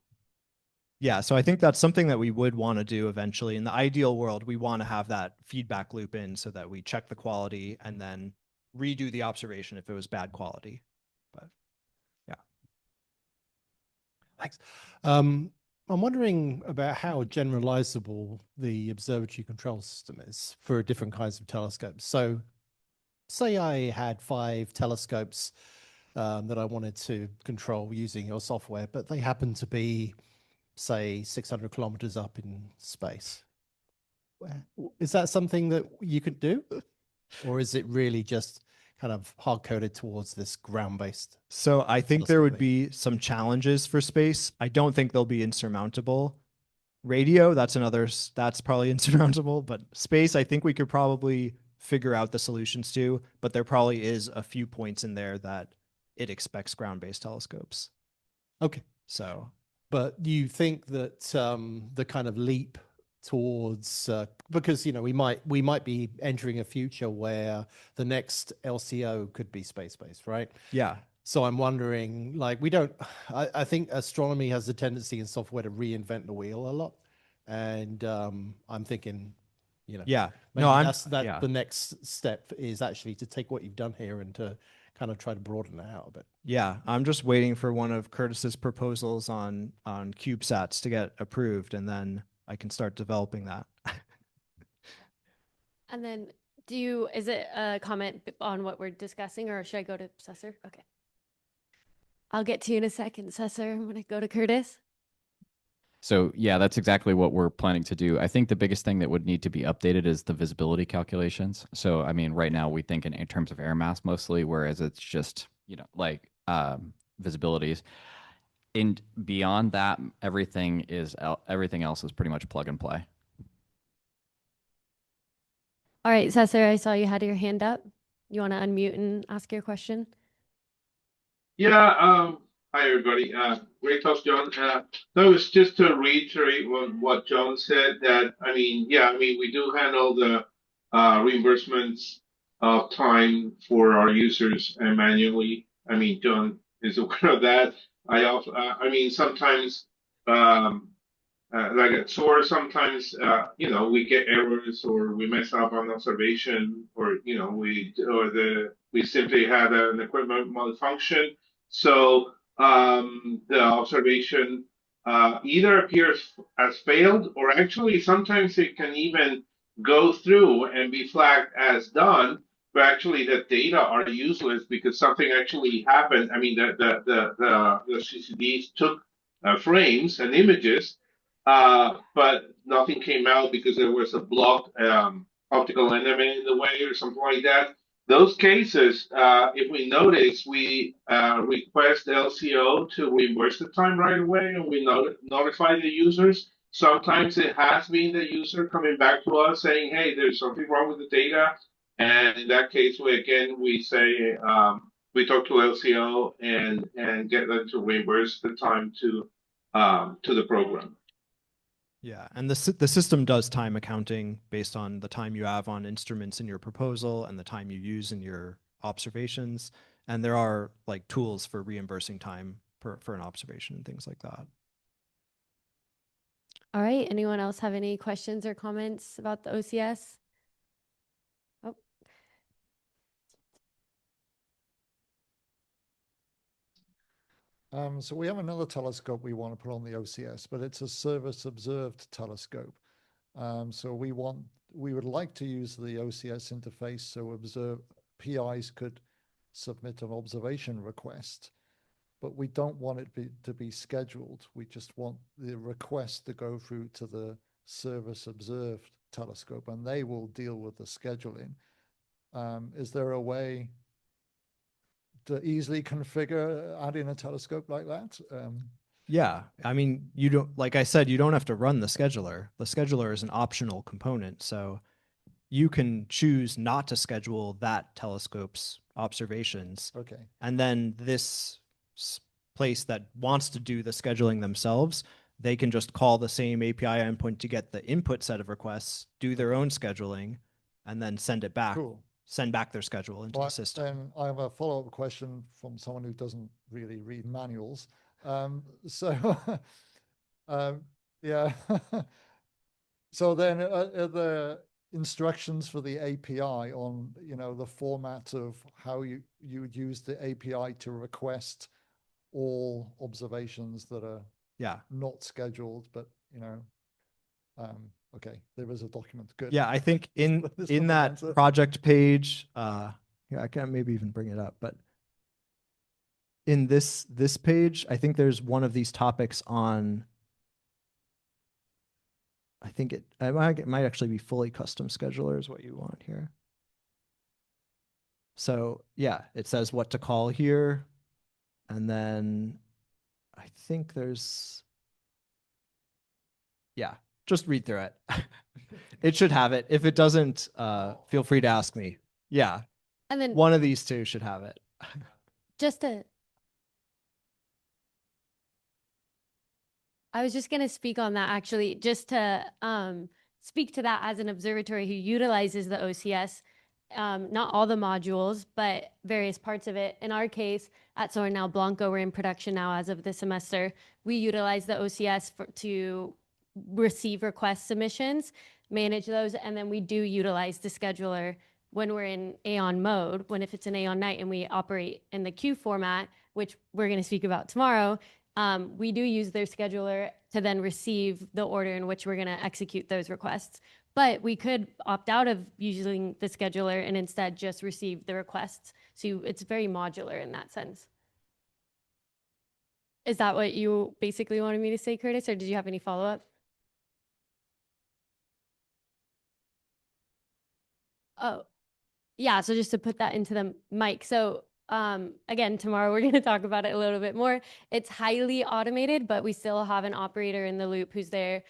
Yeah, so I think that's something that we would want to do eventually. In the ideal world, we want to have that feedback loop in so that we check the quality and then redo the observation if it was bad quality. But yeah. Thanks. I'm wondering about how generalizable the observatory control system is for different kinds of telescopes. So say I had 5 telescopes that I wanted to control using your software, but they happen to be, say, 600 kilometers up in space. Is that something that you could do? Or is it really just kind of hard-coded towards this ground-based? So I think there would be some challenges for space. I don't think they'll be insurmountable. Radio, that's probably insurmountable, but space, I think we could probably figure out the solutions to, but there probably is a few points in there that it expects ground-based telescopes. Okay. So, but do you think that the kind of leap towards because we might be entering a future where the next LCO could be space-based, right? Yeah. So I'm wondering, like, I think astronomy has a tendency in software to reinvent the wheel a lot, and I'm thinking, yeah, the next step is actually to take what you've done here and to kind of try to broaden it out a bit. Yeah, I'm just waiting for one of Curtis's proposals on CubeSats to get approved, and then I can start developing that. And then is it a comment on what we're discussing, or should I go to Cesar? Okay. I'll get to you in a second, Cesar. I'm going to go to Curtis. So yeah, that's exactly what we're planning to do. I think the biggest thing that would need to be updated is the visibility calculations. So I mean, right now we think in terms of air mass mostly, whereas it's just, you know, like visibilities. And beyond that, everything else is pretty much plug and play. All right, Cesar, I saw you had your hand up. You want to unmute and ask your question? Yeah, hi everybody. Great talk, John. No, it's just to reiterate what John said that, I mean, yeah, I mean, we do handle the reimbursements of time for our users manually. I mean, John is aware of that. I mean, sometimes, like at SOAR, sometimes, you know, we get errors or we mess up on observation or, you know, we simply have an equipment malfunction. So the observation either appears as failed or actually sometimes it can even go through and be flagged as done, but actually the data are useless because something actually happened. I mean, the CCDs took frames and images, but nothing came out because there was a blocked optical element in the way or something like that. Those cases, if we notice, we request LCO to reimburse the time right away, and we notify the users. Sometimes it has been the user coming back to us saying, "Hey, there's something wrong with the data," and in that case, we say we talk to LCO and get them to reimburse the time to the program. Yeah, and the system does time accounting based on the time you have on instruments in your proposal and the time you use in your observations. And there are like tools for reimbursing time for an observation and things like that. All right, anyone else have any questions or comments about the OCS? Oh. So we have another telescope we want to put on the OCS, but it's a service observed telescope. So we would like to use the OCS interface so PIs could submit an observation request, but we don't want it to be scheduled. We just want the request to go through to the service observed telescope, and they will deal with the scheduling. Is there a way to easily configure adding a telescope like that? Yeah, I mean, you don't, like I said, you don't have to run the scheduler. The scheduler is an optional component, so you can choose not to schedule that telescope's observations. Okay. And then this place that wants to do the scheduling themselves, they can just call the same API endpoint to get the input set of requests, do their own scheduling, and then send it back. Cool. Send back their schedule into the system. Then I have a follow-up question from someone who doesn't really read manuals. Yeah. So then are the instructions for the API on, you know, the format of how you would use the API to request all observations that are not scheduled, but, you know, okay, there is a document. Good. Yeah, I think in that project page, yeah, I can maybe even bring it up, but in this page, I think there's one of these topics on, I think it might actually be fully custom scheduler is what you want here. So yeah, it says what to call here. And then I think there's, yeah, just read through it. It should have it. If it doesn't, feel free to ask me. Yeah. And then one of these two should have it. I was just going to speak on that actually, just to speak to that as an observatory who utilizes the OCS, not all the modules, but various parts of it. In our case, at Soar now Blanco, we're in production now as of this semester. We utilize the OCS to receive request submissions, manage those, and then we do utilize the scheduler when we're in AEON mode, if it's an AEON night and we operate in the queue format, which we're going to speak about tomorrow. We do use their scheduler to then receive the order in which we're going to execute those requests. But we could opt out of using the scheduler and instead just receive the requests. So it's very modular in that sense. Is that what you basically wanted me to say, Curtis, or did you have any follow-up? Oh, yeah. So just to put that into the mic. So again, tomorrow we're going to talk about it a little bit more. It's highly automated, but we still have an operator in the loop who's there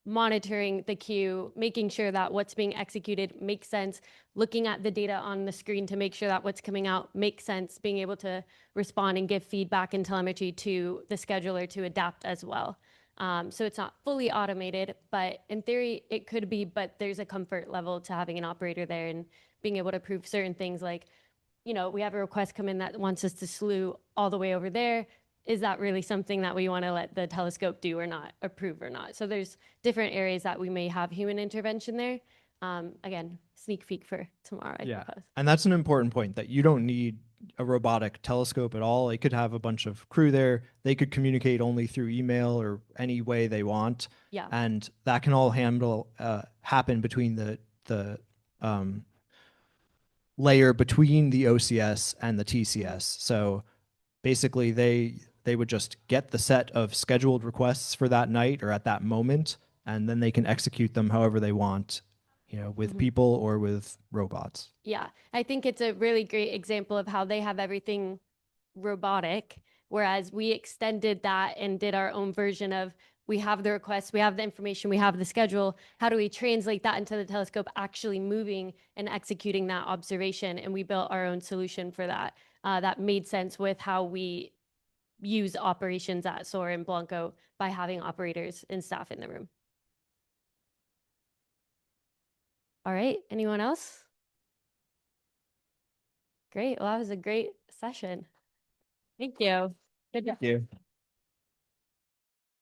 monitoring the queue, making sure that what's being executed makes sense, looking at the data on the screen to make sure that what's coming out makes sense, being able to respond and give feedback and telemetry to the scheduler to adapt as well. So it's not fully automated, but in theory it could be, but there's a comfort level to having an operator there and being able to approve certain things like, you know, we have a request come in that wants us to slew all the way over there. Is that really something that we want to let the telescope do or not, approve or not? So there's different areas that we may have human intervention there. Again, sneak peek for tomorrow, I suppose. And that's an important point, that you don't need a robotic telescope at all. It could have a bunch of crew there. They could communicate only through email or any way they want. Yeah. And that can all happen between the layer between the OCS and the TCS. So basically they would just get the set of scheduled requests for that night or at that moment, and then they can execute them however they want, you know, with people or with robots. Yeah, I think it's a really great example of how they have everything robotic, whereas we extended that and did our own version of, we have the request, we have the information, we have the schedule. How do we translate that into the telescope actually moving and executing that observation? And we built our own solution for that. That made sense with how we use operations at SOAR and Blanco by having operators and staff in the room. All right, anyone else? Great, well, that was a great session. Thank you. Good job. Thank you.